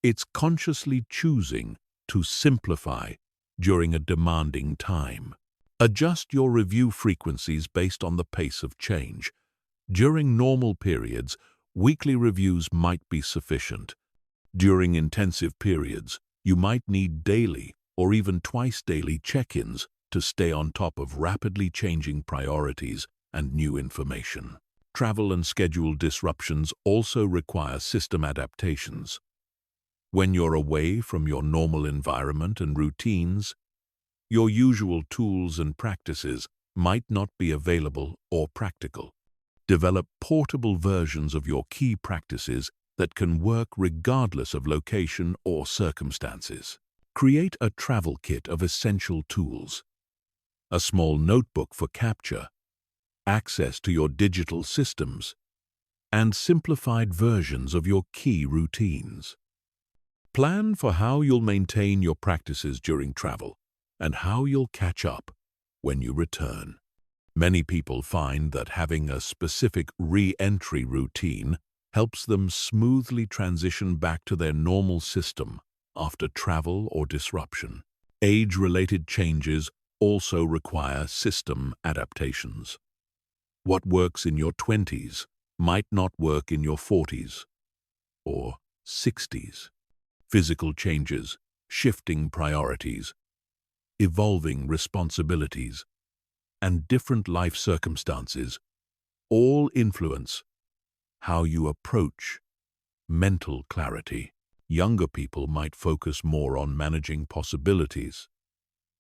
It's consciously choosing to simplify during a demanding time. Adjust your review frequencies based on the pace of change. During normal periods, weekly reviews might be sufficient. During intensive periods, you might need daily or even twice-daily check-ins to stay on top of rapidly changing priorities and new information. Travel and schedule disruptions also require system adaptations. When you're away from your normal environment and routines, your usual tools and practices might not be available or practical. Develop portable versions of your key practices that can work regardless of location or circumstances. Create a travel kit of essential tools, a small notebook for capture, access to your digital systems, and simplified versions of your key routines. Plan for how you'll maintain your practices during travel and how you'll catch up when you return. Many people find that having a specific re-entry routine helps them smoothly transition back to their normal system after travel or disruption. Age-related changes also require system adaptations. What works in your 20s might not work in your 40s or 60s. Physical changes, shifting priorities, evolving responsibilities, and different life circumstances all influence how you approach mental clarity. Younger people might focus more on managing possibilities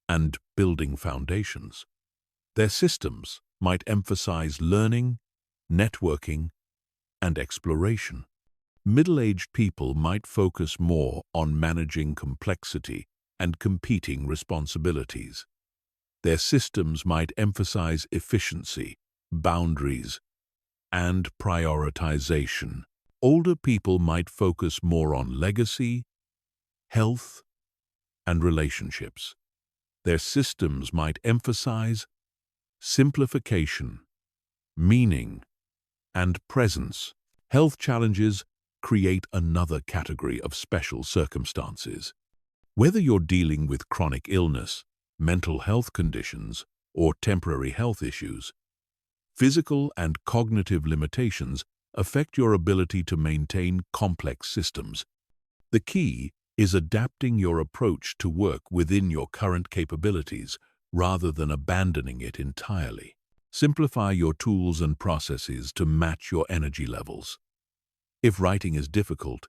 and building foundations. Their systems might emphasize learning, networking, and exploration. Middle-aged people might focus more on managing complexity and competing responsibilities. Their systems might emphasize efficiency, boundaries, and prioritization. Older people might focus more on legacy, health, and relationships. Their systems might emphasize simplification, meaning, and presence. Health challenges create another category of special circumstances. Whether you're dealing with chronic illness, mental health conditions, or temporary health issues, physical and cognitive limitations affect your ability to maintain complex systems. The key is adapting your approach to work within your current capabilities rather than abandoning it entirely. Simplify your tools and processes to match your energy levels. If writing is difficult,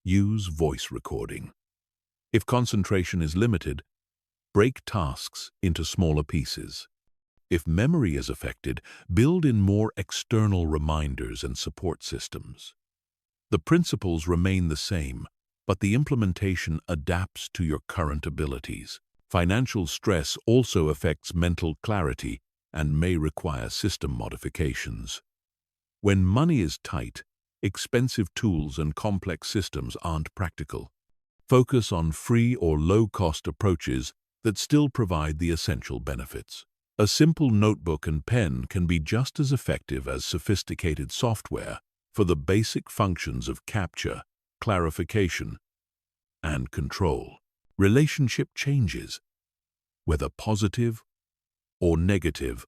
use voice recording. If concentration is limited, break tasks into smaller pieces. If memory is affected, build in more external reminders and support systems. The principles remain the same, but the implementation adapts to your current abilities. Financial stress also affects mental clarity and may require system modifications. When money is tight, expensive tools and complex systems aren't practical. Focus on free or low-cost approaches that still provide the essential benefits. A simple notebook and pen can be just as effective as sophisticated software for the basic functions of capture, clarification, and control. Relationship changes, whether positive or negative,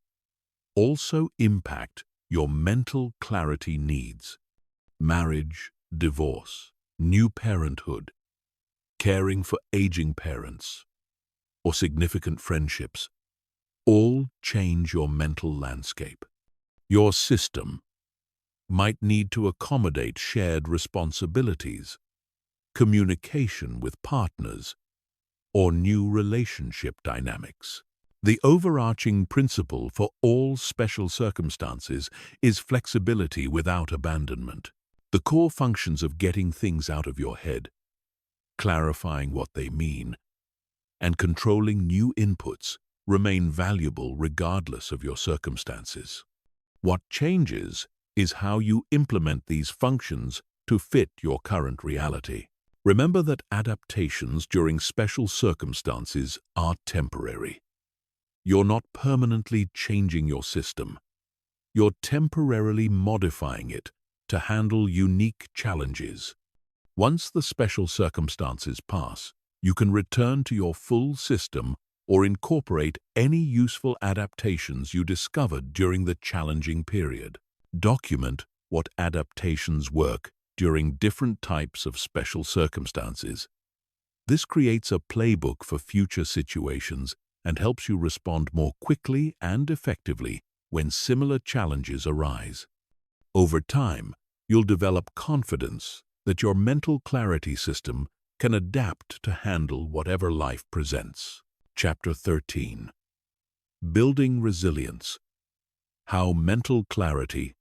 also impact your mental clarity needs. Marriage, divorce, new parenthood, caring for aging parents, or significant friendships all change your mental landscape. Your system might need to accommodate shared responsibilities, communication with partners, or new relationship dynamics. The overarching principle for all special circumstances is flexibility without abandonment. The core functions of getting things out of your head, clarifying what they mean, and controlling new inputs remain valuable regardless of your circumstances. What changes is how you implement these functions to fit your current reality. Remember that adaptations during special circumstances are temporary. You're not permanently changing your system. You're temporarily modifying it to handle unique challenges. Once the special circumstances pass, you can return to your full system or incorporate any useful adaptations you discovered during the challenging period. Document what adaptations work during different types of special circumstances. This creates a playbook for future situations and helps you respond more quickly and effectively when similar challenges arise. Over time, you'll develop confidence that your mental clarity system can adapt to handle whatever life presents. Chapter 13. Building Resilience. How mental clarity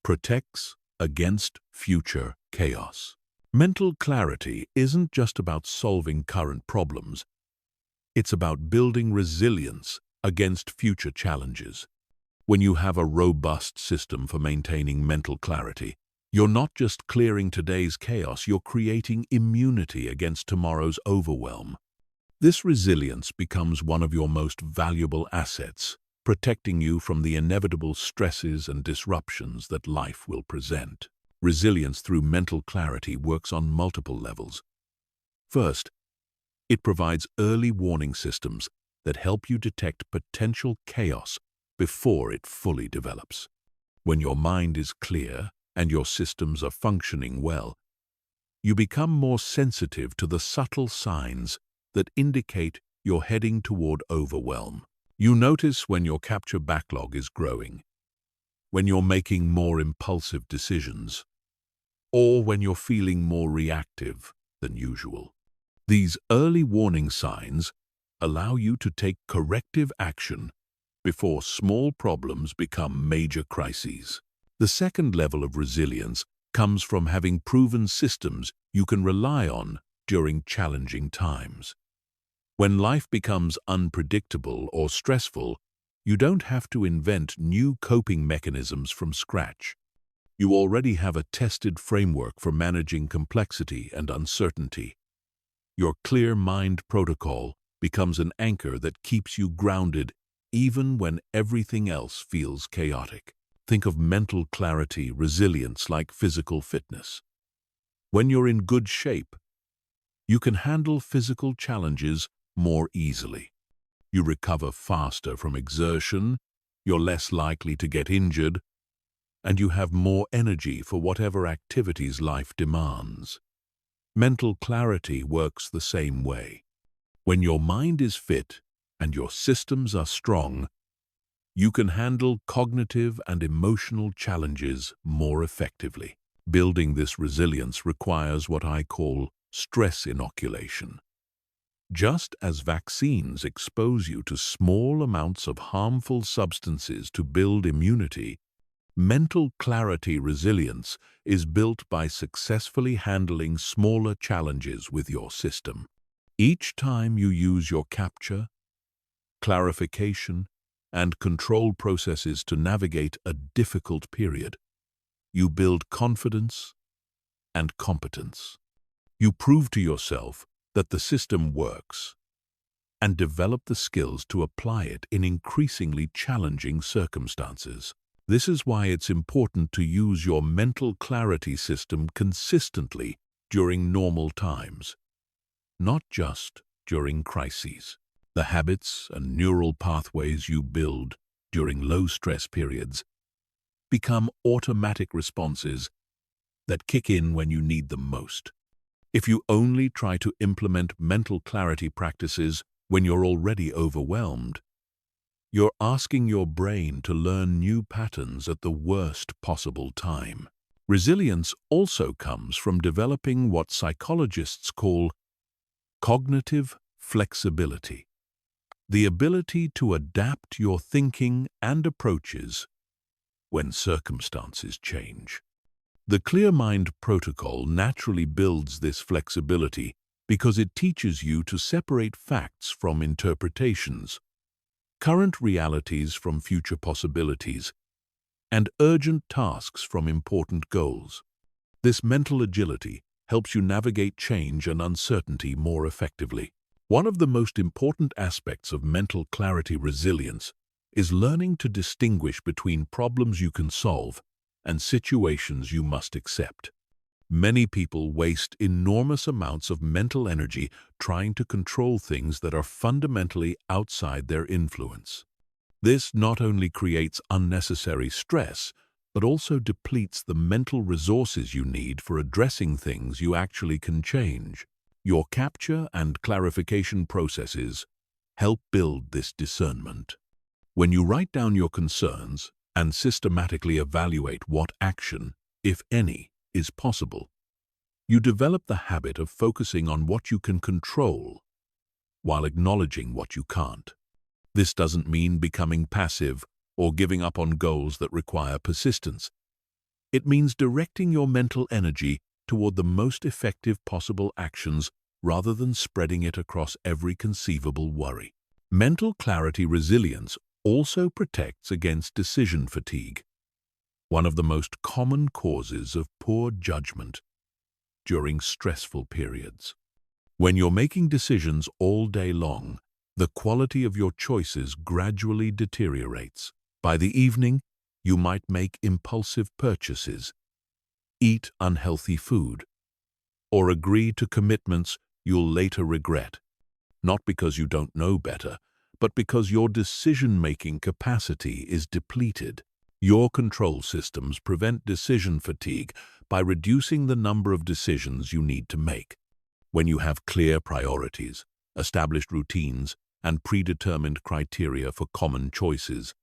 protects against future chaos. Mental clarity isn't just about solving current problems. It's about building resilience against future challenges. When you have a robust system for maintaining mental clarity, you're not just clearing today's chaos, you're creating immunity against tomorrow's overwhelm. This resilience becomes one of your most valuable assets protecting you from the inevitable stresses and disruptions that life will present. Resilience through mental clarity works on multiple levels. First, it provides early warning systems that help you detect potential chaos before it fully develops. When your mind is clear and your systems are functioning well, you become more sensitive to the subtle signs that indicate you're heading toward overwhelm. You notice when your capture backlog is growing, when you're making more impulsive decisions, or when you're feeling more reactive than usual. These early warning signs allow you to take corrective action before small problems become major crises. The second level of resilience comes from having proven systems you can rely on during challenging times. When life becomes unpredictable or stressful, you don't have to invent new coping mechanisms from scratch. You already have a tested framework for managing complexity and uncertainty. Your clear mind protocol becomes an anchor that keeps you grounded even when everything else feels chaotic. Think of mental clarity, resilience like physical fitness. When you're in good shape, you can handle physical challenges more easily. You recover faster from exertion, you're less likely to get injured, and you have more energy for whatever activities life demands. Mental clarity works the same way. When your mind is fit and your systems are strong, you can handle cognitive and emotional challenges more effectively. Building this resilience requires what I call stress inoculation. Just as vaccines expose you to small amounts of harmful substances to build immunity, mental clarity resilience is built by successfully handling smaller challenges with your system. Each time you use your capture, clarification, and control processes to navigate a difficult period, you build confidence and competence. You prove to yourself that the system works and develop the skills to apply it in increasingly challenging circumstances. This is why it's important to use your mental clarity system consistently during normal times, not just during crises. The habits and neural pathways you build during low-stress periods become automatic responses that kick in when you need them most. If you only try to implement mental clarity practices when you're already overwhelmed, you're asking your brain to learn new patterns at the worst possible time. Resilience also comes from developing what psychologists call cognitive flexibility, the ability to adapt your thinking and approaches when circumstances change. The Clear Mind protocol naturally builds this flexibility because it teaches you to separate facts from interpretations, current realities from future possibilities, and urgent tasks from important goals. This mental agility helps you navigate change and uncertainty more effectively. One of the most important aspects of mental clarity resilience is learning to distinguish between problems you can solve and situations you must accept. Many people waste enormous amounts of mental energy trying to control things that are fundamentally outside their influence. This not only creates unnecessary stress, but also depletes the mental resources you need for addressing things you actually can change. Your capture and clarification processes help build this discernment. When you write down your concerns and systematically evaluate what action, if any, is possible, you develop the habit of focusing on what you can control while acknowledging what you can't. This doesn't mean becoming passive or giving up on goals that require persistence. It means directing your mental energy toward the most effective possible actions rather than spreading it across every conceivable worry. Mental clarity resilience also protects against decision fatigue, one of the most common causes of poor judgment during stressful periods. When you're making decisions all day long the quality of your choices gradually deteriorates. By the evening, you might make impulsive purchases, eat unhealthy food, or agree to commitments you'll later regret, not because you don't know better, but because your decision-making capacity is depleted. Your control systems prevent decision fatigue by reducing the number of decisions you need to make. When you have clear priorities, established routines, and predetermined criteria for common choices,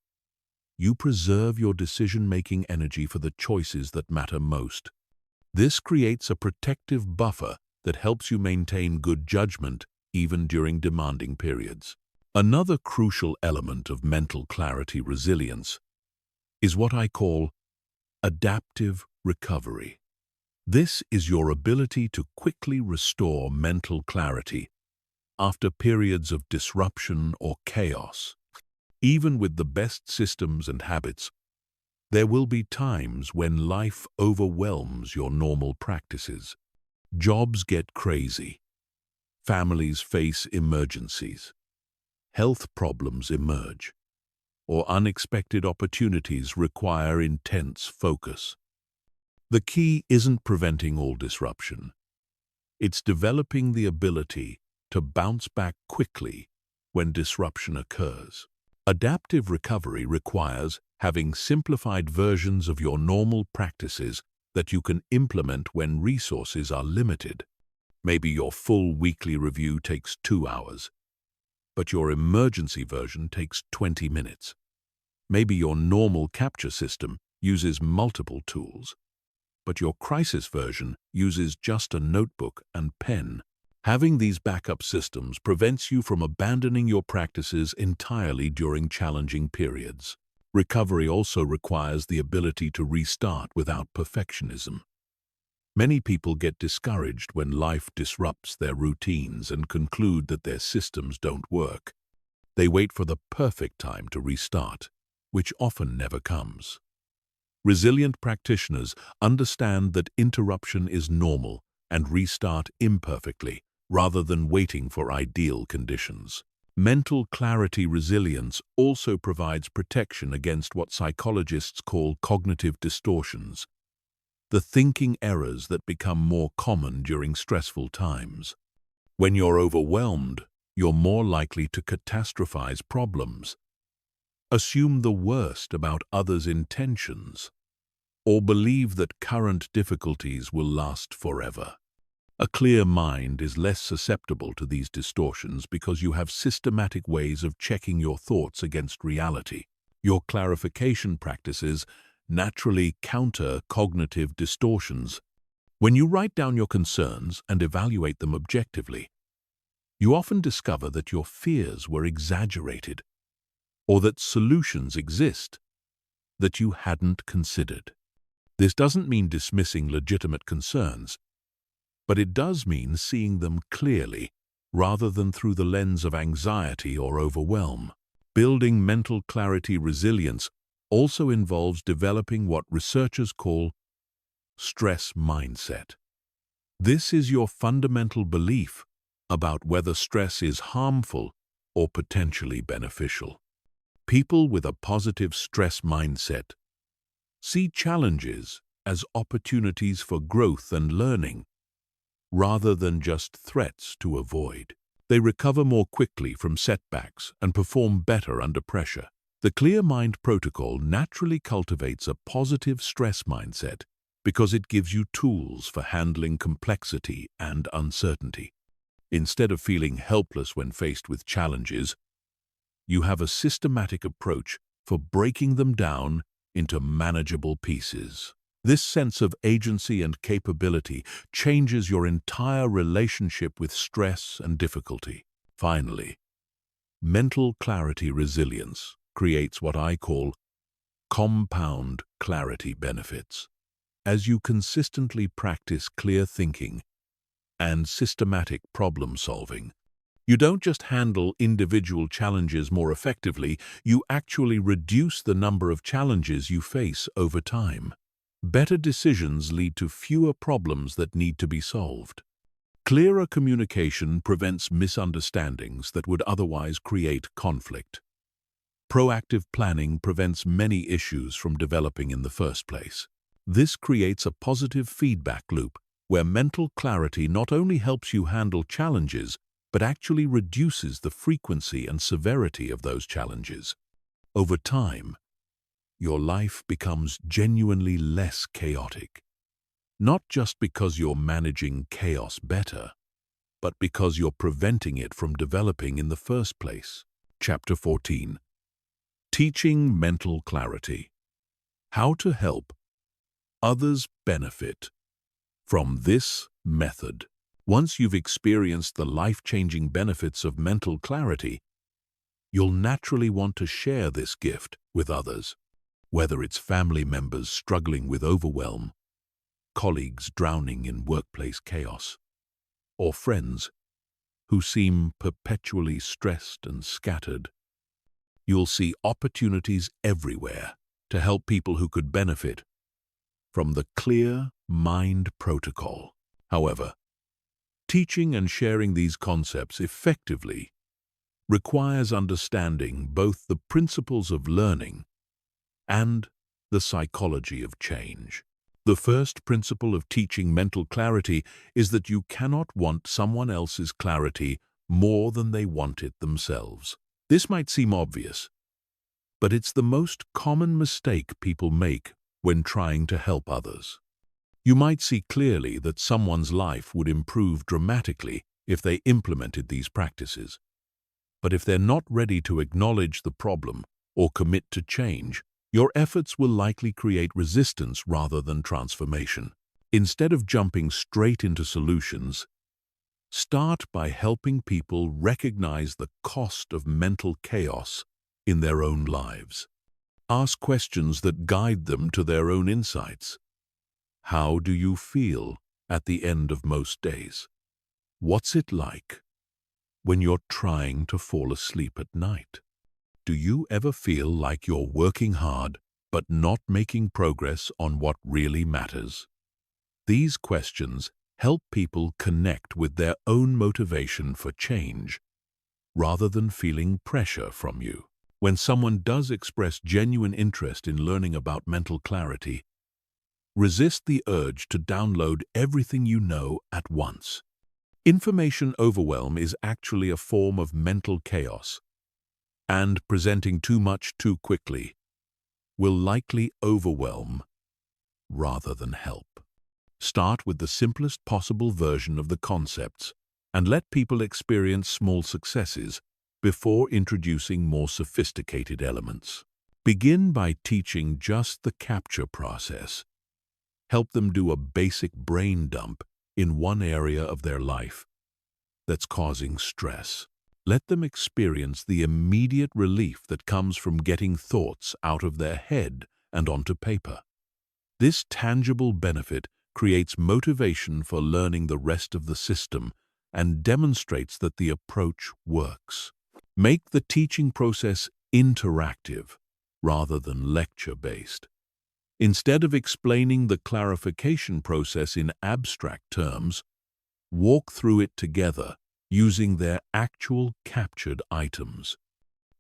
you preserve your decision-making energy for the choices that matter most. This creates a protective buffer that helps you maintain good judgment even during demanding periods. Another crucial element of mental clarity resilience is what I call adaptive recovery. This is your ability to quickly restore mental clarity after periods of disruption or chaos. Even with the best systems and habits, there will be times when life overwhelms your normal practices. Jobs get crazy, families face emergencies, health problems emerge, or unexpected opportunities require intense focus. The key isn't preventing all disruption. It's developing the ability to bounce back quickly when disruption occurs. Adaptive recovery requires having simplified versions of your normal practices that you can implement when resources are limited. Maybe your full weekly review takes 2 hours, but your emergency version takes 20 minutes. Maybe your normal capture system uses multiple tools, but your crisis version uses just a notebook and pen. Having these backup systems prevents you from abandoning your practices entirely during challenging periods. Recovery also requires the ability to restart without perfectionism. Many people get discouraged when life disrupts their routines and conclude that their systems don't work. They wait for the perfect time to restart, which often never comes. Resilient practitioners understand that interruption is normal and restart imperfectly, rather than waiting for ideal conditions. Mental clarity resilience also provides protection against what psychologists call cognitive distortions, the thinking errors that become more common during stressful times. When you're overwhelmed, you're more likely to catastrophize problems, assume the worst about others' intentions, or believe that current difficulties will last forever. A clear mind is less susceptible to these distortions because you have systematic ways of checking your thoughts against reality. Your clarification practices naturally counter cognitive distortions. When you write down your concerns and evaluate them objectively, you often discover that your fears were exaggerated, or that solutions exist that you hadn't considered. This doesn't mean dismissing legitimate concerns, but it does mean seeing them clearly rather than through the lens of anxiety or overwhelm. Building mental clarity resilience also involves developing what researchers call stress mindset. This is your fundamental belief about whether stress is harmful or potentially beneficial. People with a positive stress mindset see challenges as opportunities for growth and learning, rather than just threats to avoid. They recover more quickly from setbacks and perform better under pressure. The Clear Mind Protocol naturally cultivates a positive stress mindset because it gives you tools for handling complexity and uncertainty. Instead of feeling helpless when faced with challenges, you have a systematic approach for breaking them down into manageable pieces. This sense of agency and capability changes your entire relationship with stress and difficulty. Finally, mental clarity resilience creates what I call compound clarity benefits. As you consistently practice clear thinking and systematic problem solving, you don't just handle individual challenges more effectively, you actually reduce the number of challenges you face over time. Better decisions lead to fewer problems that need to be solved. Clearer communication prevents misunderstandings that would otherwise create conflict. Proactive planning prevents many issues from developing in the first place. This creates a positive feedback loop where mental clarity not only helps you handle challenges, but actually reduces the frequency and severity of those challenges. Over time, your life becomes genuinely less chaotic. Not just because you're managing chaos better, but because you're preventing it from developing in the first place. Chapter 14. Teaching Mental Clarity. How to help others benefit from this method. Once you've experienced the life-changing benefits of mental clarity, you'll naturally want to share this gift with others, whether it's family members struggling with overwhelm, colleagues drowning in workplace chaos, or friends who seem perpetually stressed and scattered. You'll see opportunities everywhere to help people who could benefit from the Clear Mind Protocol. However, teaching and sharing these concepts effectively requires understanding both the principles of learning and the psychology of change. The first principle of teaching mental clarity is that you cannot want someone else's clarity more than they want it themselves. This might seem obvious, but it's the most common mistake people make when trying to help others. You might see clearly that someone's life would improve dramatically if they implemented these practices. But if they're not ready to acknowledge the problem or commit to change, your efforts will likely create resistance rather than transformation. Instead of jumping straight into solutions, start by helping people recognize the cost of mental chaos in their own lives. Ask questions that guide them to their own insights. How do you feel at the end of most days? What's it like when you're trying to fall asleep at night? Do you ever feel like you're working hard but not making progress on what really matters? These questions help people connect with their own motivation for change, rather than feeling pressure from you. When someone does express genuine interest in learning about mental clarity, resist the urge to download everything you know at once. Information overwhelm is actually a form of mental chaos, and presenting too much too quickly will likely overwhelm rather than help. Start with the simplest possible version of the concepts and let people experience small successes before introducing more sophisticated elements. Begin by teaching just the capture process. Help them do a basic brain dump in one area of their life that's causing stress. Let them experience the immediate relief that comes from getting thoughts out of their head and onto paper. This tangible benefit creates motivation for learning the rest of the system and demonstrates that the approach works. Make the teaching process interactive rather than lecture-based. Instead of explaining the clarification process in abstract terms, walk through it together using their actual captured items.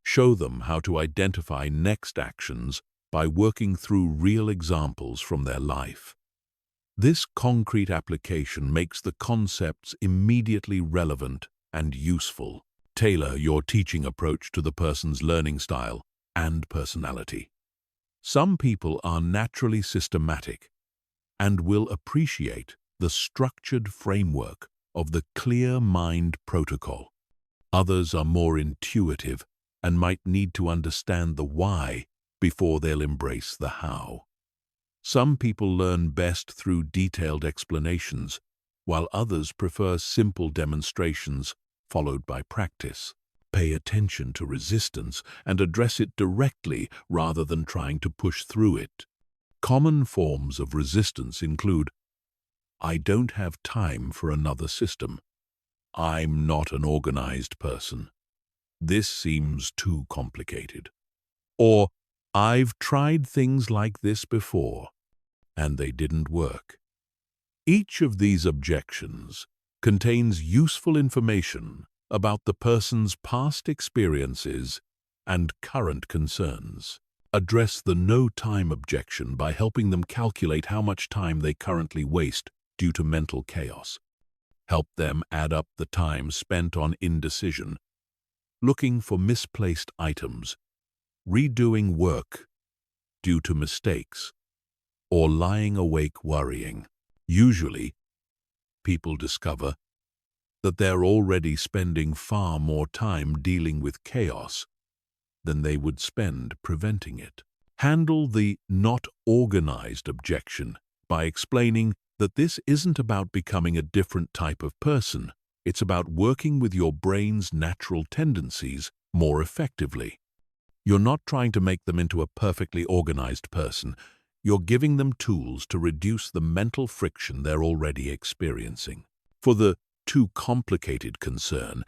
Show them how to identify next actions by working through real examples from their life. This concrete application makes the concepts immediately relevant and useful. Tailor your teaching approach to the person's learning style and personality. Some people are naturally systematic and will appreciate the structured framework of the Clear Mind Protocol. Others are more intuitive and might need to understand the why before they'll embrace the how. Some people learn best through detailed explanations, while others prefer simple demonstrations followed by practice. Pay attention to resistance and address it directly rather than trying to push through it. Common forms of resistance include, "I don't have time for another system," "I'm not an organized person," "This seems too complicated," or "I've tried things like this before, and they didn't work." Each of these objections contains useful information about the person's past experiences and current concerns. Address the no-time objection by helping them calculate how much time they currently waste due to mental chaos. Help them add up the time spent on indecision, looking for misplaced items, redoing work due to mistakes, or lying awake worrying. Usually, people discover that they're already spending far more time dealing with chaos than they would spend preventing it. Handle the not organized objection by explaining that this isn't about becoming a different type of person. It's about working with your brain's natural tendencies more effectively. You're not trying to make them into a perfectly organized person. You're giving them tools to reduce the mental friction they're already experiencing. For the too complicated concern,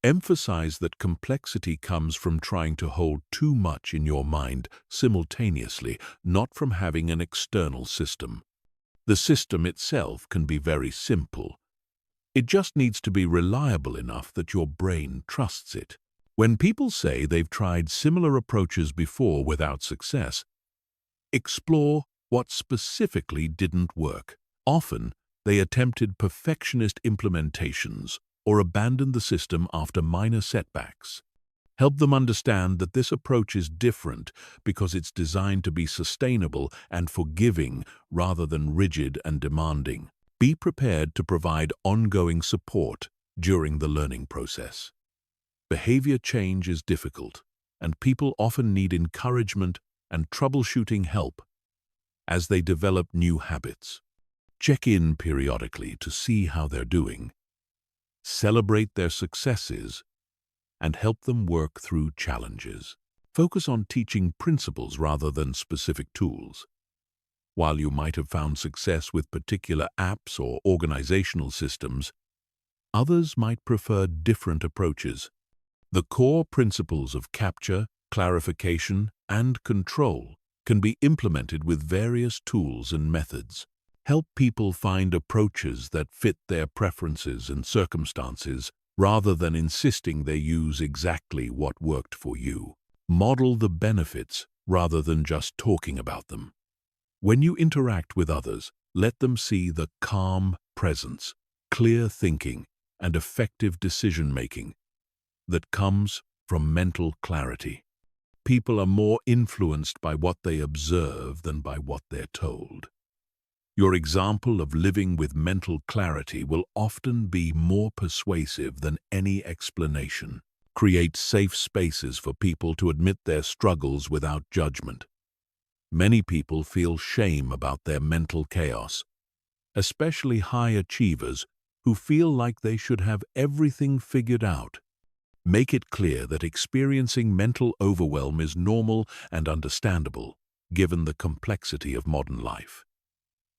emphasize that complexity comes from trying to hold too much in your mind simultaneously, not from having an external system. The system itself can be very simple. It just needs to be reliable enough that your brain trusts it. When people say they've tried similar approaches before without success, explore what specifically didn't work. Often, they attempted perfectionist implementations or abandoned the system after minor setbacks. Help them understand that this approach is different because it's designed to be sustainable and forgiving rather than rigid and demanding. Be prepared to provide ongoing support during the learning process. Behavior change is difficult, and people often need encouragement and troubleshooting help as they develop new habits. Check in periodically to see how they're doing. Celebrate their successes and help them work through challenges. Focus on teaching principles rather than specific tools. While you might have found success with particular apps or organizational systems, others might prefer different approaches. The core principles of capture, clarification, and control can be implemented with various tools and methods. Help people find approaches that fit their preferences and circumstances rather than insisting they use exactly what worked for you. Model the benefits rather than just talking about them. When you interact with others, let them see the calm presence, clear thinking, and effective decision-making that comes from mental clarity. People are more influenced by what they observe than by what they're told. Your example of living with mental clarity will often be more persuasive than any explanation. Create safe spaces for people to admit their struggles without judgment. Many people feel shame about their mental chaos, especially high achievers who feel like they should have everything figured out. Make it clear that experiencing mental overwhelm is normal and understandable, given the complexity of modern life.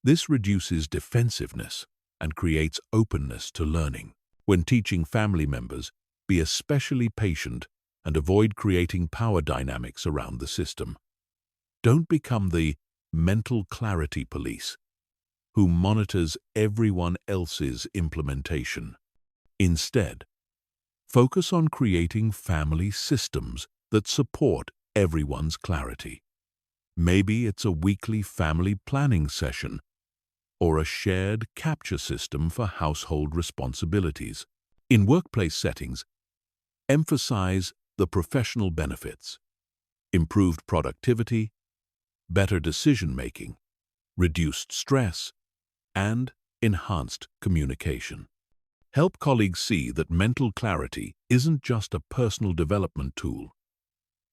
This reduces defensiveness and creates openness to learning. When teaching family members, be especially patient and avoid creating power dynamics around the system. Don't become the mental clarity police who monitors everyone else's implementation. Instead, focus on creating family systems that support everyone's clarity. Maybe it's a weekly family planning session or a shared capture system for household responsibilities. In workplace settings, emphasize the professional benefits: improved productivity, better decision-making, reduced stress, and enhanced communication. Help colleagues see that mental clarity isn't just a personal development tool.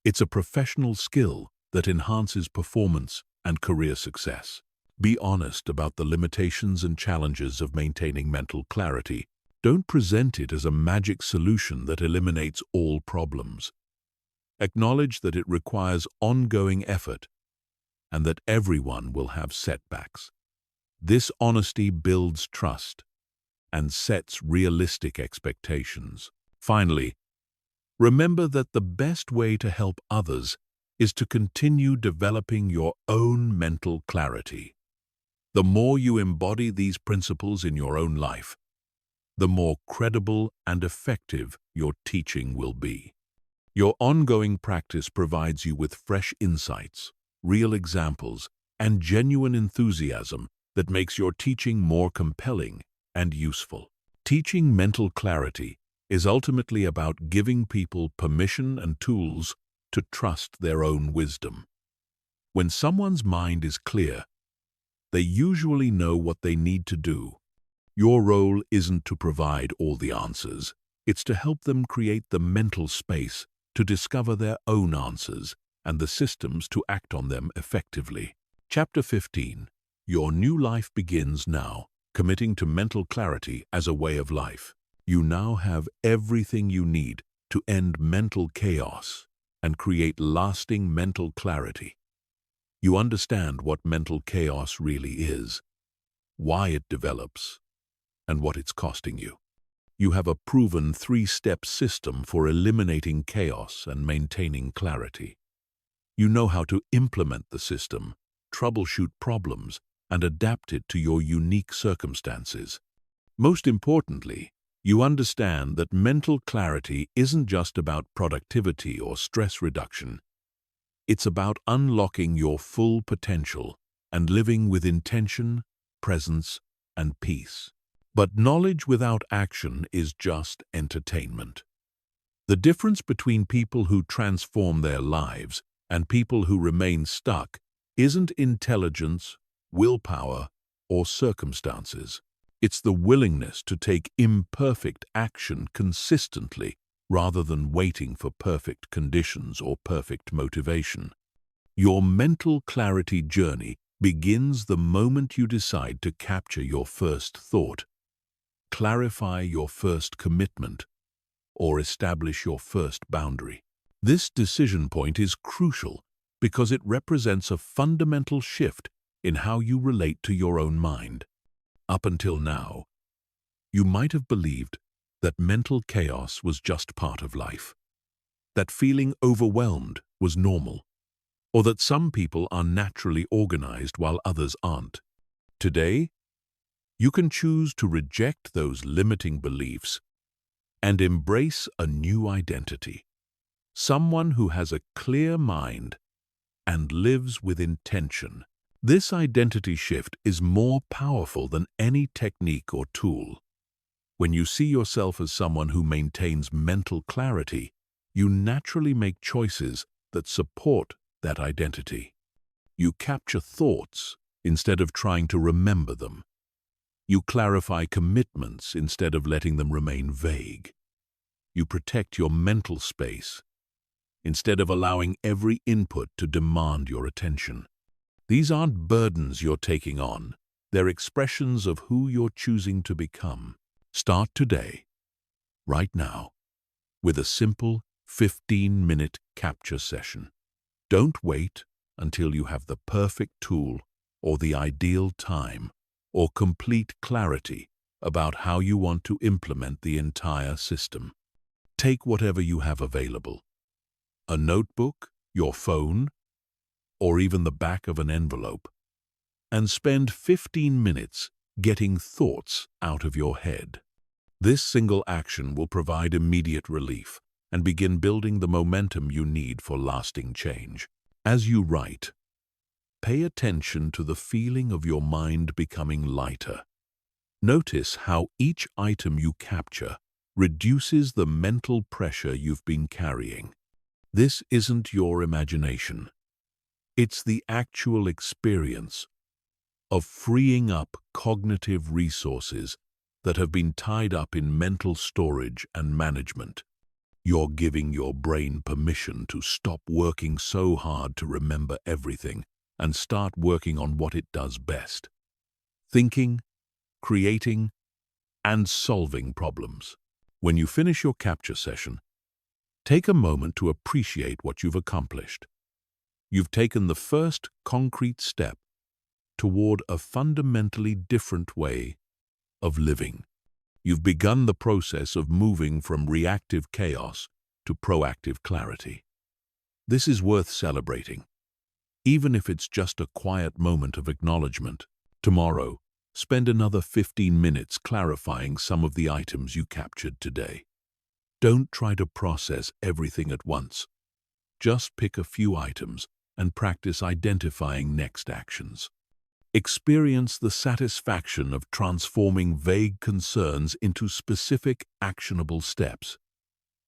It's a professional skill that enhances performance and career success. Be honest about the limitations and challenges of maintaining mental clarity. Don't present it as a magic solution that eliminates all problems. Acknowledge that it requires ongoing effort and that everyone will have setbacks. This honesty builds trust and sets realistic expectations. Finally, remember that the best way to help others is to continue developing your own mental clarity. The more you embody these principles in your own life, the more credible and effective your teaching will be. Your ongoing practice provides you with fresh insights, real examples, and genuine enthusiasm that makes your teaching more compelling and useful. Teaching mental clarity is ultimately about giving people permission and tools to trust their own wisdom. When someone's mind is clear, they usually know what they need to do. Your role isn't to provide all the answers, it's to help them create the mental space to discover their own answers and the systems to act on them effectively. Chapter 15. Your new life begins now, committing to mental clarity as a way of life. You now have everything you need to end mental chaos and create lasting mental clarity. You understand what mental chaos really is, why it develops, and what it's costing you. You have a proven 3-step system for eliminating chaos and maintaining clarity. You know how to implement the system, troubleshoot problems, and adapt it to your unique circumstances. Most importantly, you understand that mental clarity isn't just about productivity or stress reduction. It's about unlocking your full potential and living with intention, presence, and peace. But knowledge without action is just entertainment. The difference between people who transform their lives and people who remain stuck isn't intelligence, willpower, or circumstances. It's the willingness to take imperfect action consistently rather than waiting for perfect conditions or perfect motivation. Your mental clarity journey begins the moment you decide to capture your first thought, clarify your first commitment, or establish your first boundary. This decision point is crucial because it represents a fundamental shift in how you relate to your own mind. Up until now, you might have believed that mental chaos was just part of life, that feeling overwhelmed was normal, or that some people are naturally organized while others aren't. Today, you can choose to reject those limiting beliefs and embrace a new identity, someone who has a clear mind and lives with intention. This identity shift is more powerful than any technique or tool. When you see yourself as someone who maintains mental clarity, you naturally make choices that support that identity. You capture thoughts instead of trying to remember them. You clarify commitments instead of letting them remain vague. You protect your mental space instead of allowing every input to demand your attention. These aren't burdens you're taking on. They're expressions of who you're choosing to become. Start today, right now, with a simple 15-minute capture session. Don't wait until you have the perfect tool or the ideal time or complete clarity about how you want to implement the entire system. Take whatever you have available, a notebook, your phone, or even the back of an envelope, and spend 15 minutes getting thoughts out of your head. This single action will provide immediate relief and begin building the momentum you need for lasting change. As you write, pay attention to the feeling of your mind becoming lighter. Notice how each item you capture reduces the mental pressure you've been carrying. This isn't your imagination. It's the actual experience of freeing up cognitive resources that have been tied up in mental storage and management. You're giving your brain permission to stop working so hard to remember everything and start working on what it does best: thinking, creating, and solving problems. When you finish your capture session, take a moment to appreciate what you've accomplished. You've taken the first concrete step toward a fundamentally different way of living. You've begun the process of moving from reactive chaos to proactive clarity. This is worth celebrating, even if it's just a quiet moment of acknowledgement. Tomorrow, Spend another 15 minutes clarifying some of the items you captured today. Don't try to process everything at once. Just pick a few items and practice identifying next actions. Experience the satisfaction of transforming vague concerns into specific, actionable steps.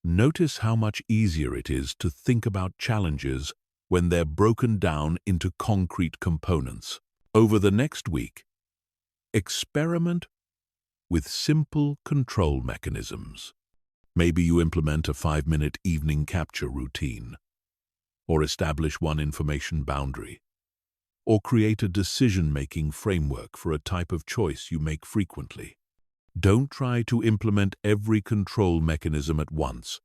Notice how much easier it is to think about challenges when they're broken down into concrete components. Over the next week, experiment with simple control mechanisms. Maybe you implement a 5-minute evening capture routine, or establish one information boundary, or create a decision-making framework for a type of choice you make frequently. Don't try to implement every control mechanism at once.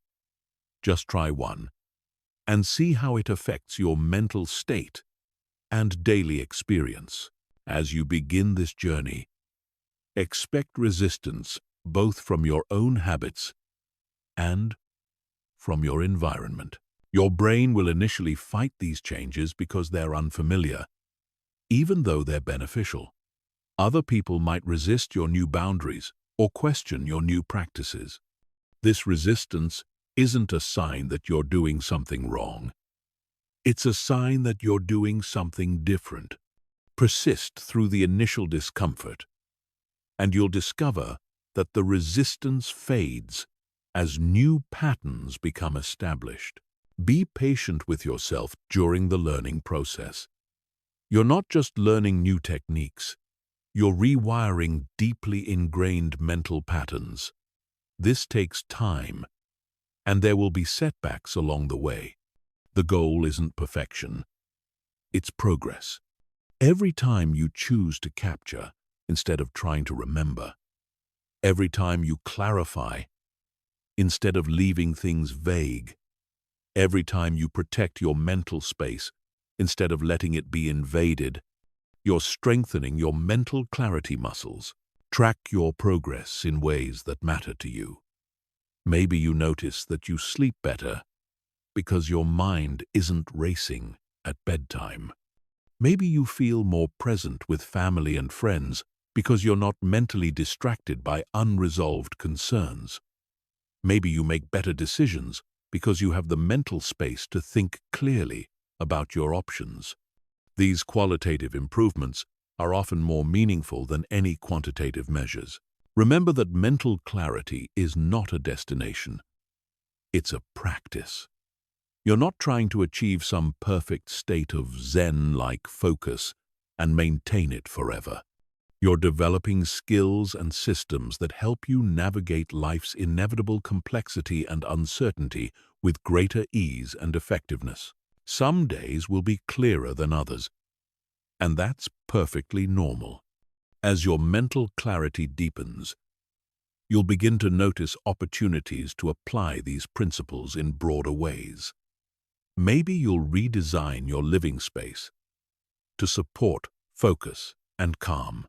Just try one, and see how it affects your mental state and daily experience. As you begin this journey, expect resistance both from your own habits and from your environment. Your brain will initially fight these changes because they're unfamiliar, even though they're beneficial. Other people might resist your new boundaries or question your new practices. This resistance isn't a sign that you're doing something wrong. It's a sign that you're doing something different. Persist through the initial discomfort, and you'll discover that the resistance fades as new patterns become established. Be patient with yourself during the learning process. You're not just learning new techniques, you're rewiring deeply ingrained mental patterns. This takes time, and there will be setbacks along the way. The goal isn't perfection, it's progress. Every time you choose to capture instead of trying to remember, every time you clarify instead of leaving things vague, every time you protect your mental space instead of letting it be invaded, you're strengthening your mental clarity muscles. Track your progress in ways that matter to you. Maybe you notice that you sleep better because your mind isn't racing at bedtime. Maybe you feel more present with family and friends because you're not mentally distracted by unresolved concerns. Maybe you make better decisions because you have the mental space to think clearly about your options. These qualitative improvements are often more meaningful than any quantitative measures. Remember that mental clarity is not a destination. It's a practice. You're not trying to achieve some perfect state of Zen-like focus and maintain it forever. You're developing skills and systems that help you navigate life's inevitable complexity and uncertainty with greater ease and effectiveness. Some days will be clearer than others, and that's perfectly normal. As your mental clarity deepens, you'll begin to notice opportunities to apply these principles in broader ways. Maybe you'll redesign your living space to support focus and calm.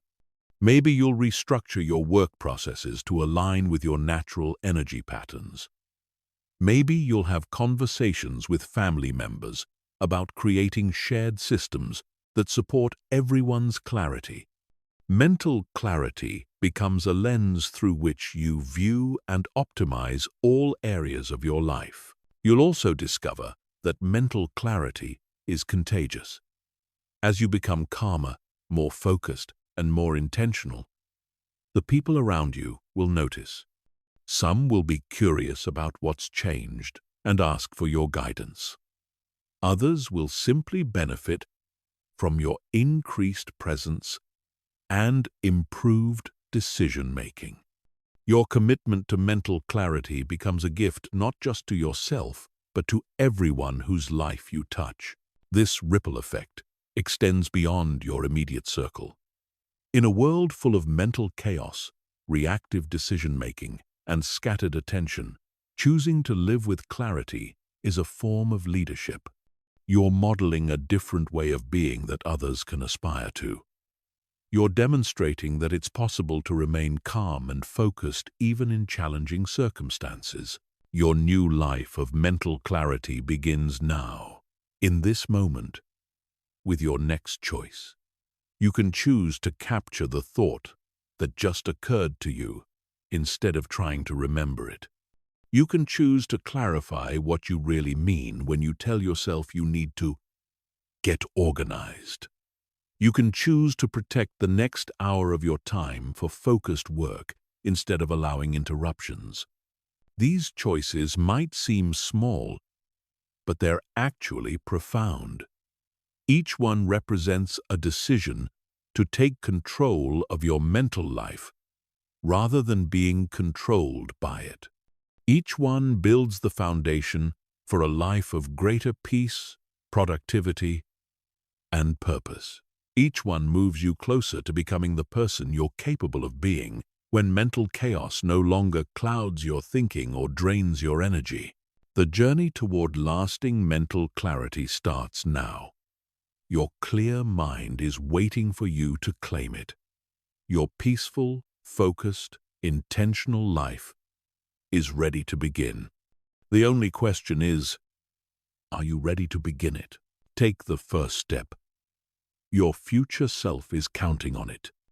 Maybe you'll restructure your work processes to align with your natural energy patterns. Maybe you'll have conversations with family members about creating shared systems that support everyone's clarity. Mental clarity becomes a lens through which you view and optimize all areas of your life. You'll also discover that mental clarity is contagious. As you become calmer, more focused, and more intentional, the people around you will notice. Some will be curious about what's changed and ask for your guidance. Others will simply benefit from your increased presence and improved decision-making. Your commitment to mental clarity becomes a gift not just to yourself, but to everyone whose life you touch. This ripple effect extends beyond your immediate circle. In a world full of mental chaos, reactive decision-making, and scattered attention, choosing to live with clarity is a form of leadership. You're modeling a different way of being that others can aspire to. You're demonstrating that it's possible to remain calm and focused even in challenging circumstances. Your new life of mental clarity begins now, in this moment, with your next choice. You can choose to capture the thought that just occurred to you instead of trying to remember it. You can choose to clarify what you really mean when you tell yourself you need to get organized. You can choose to protect the next hour of your time for focused work instead of allowing interruptions. These choices might seem small, but they're actually profound. Each one represents a decision to take control of your mental life rather than being controlled by it. Each one builds the foundation for a life of greater peace, productivity, and purpose. Each one moves you closer to becoming the person you're capable of being when mental chaos no longer clouds your thinking or drains your energy. The journey toward lasting mental clarity starts now. Your clear mind is waiting for you to claim it. Your peaceful, focused, intentional life is ready to begin. The only question is, are you ready to begin it? Take the first step. Your future self is counting on it.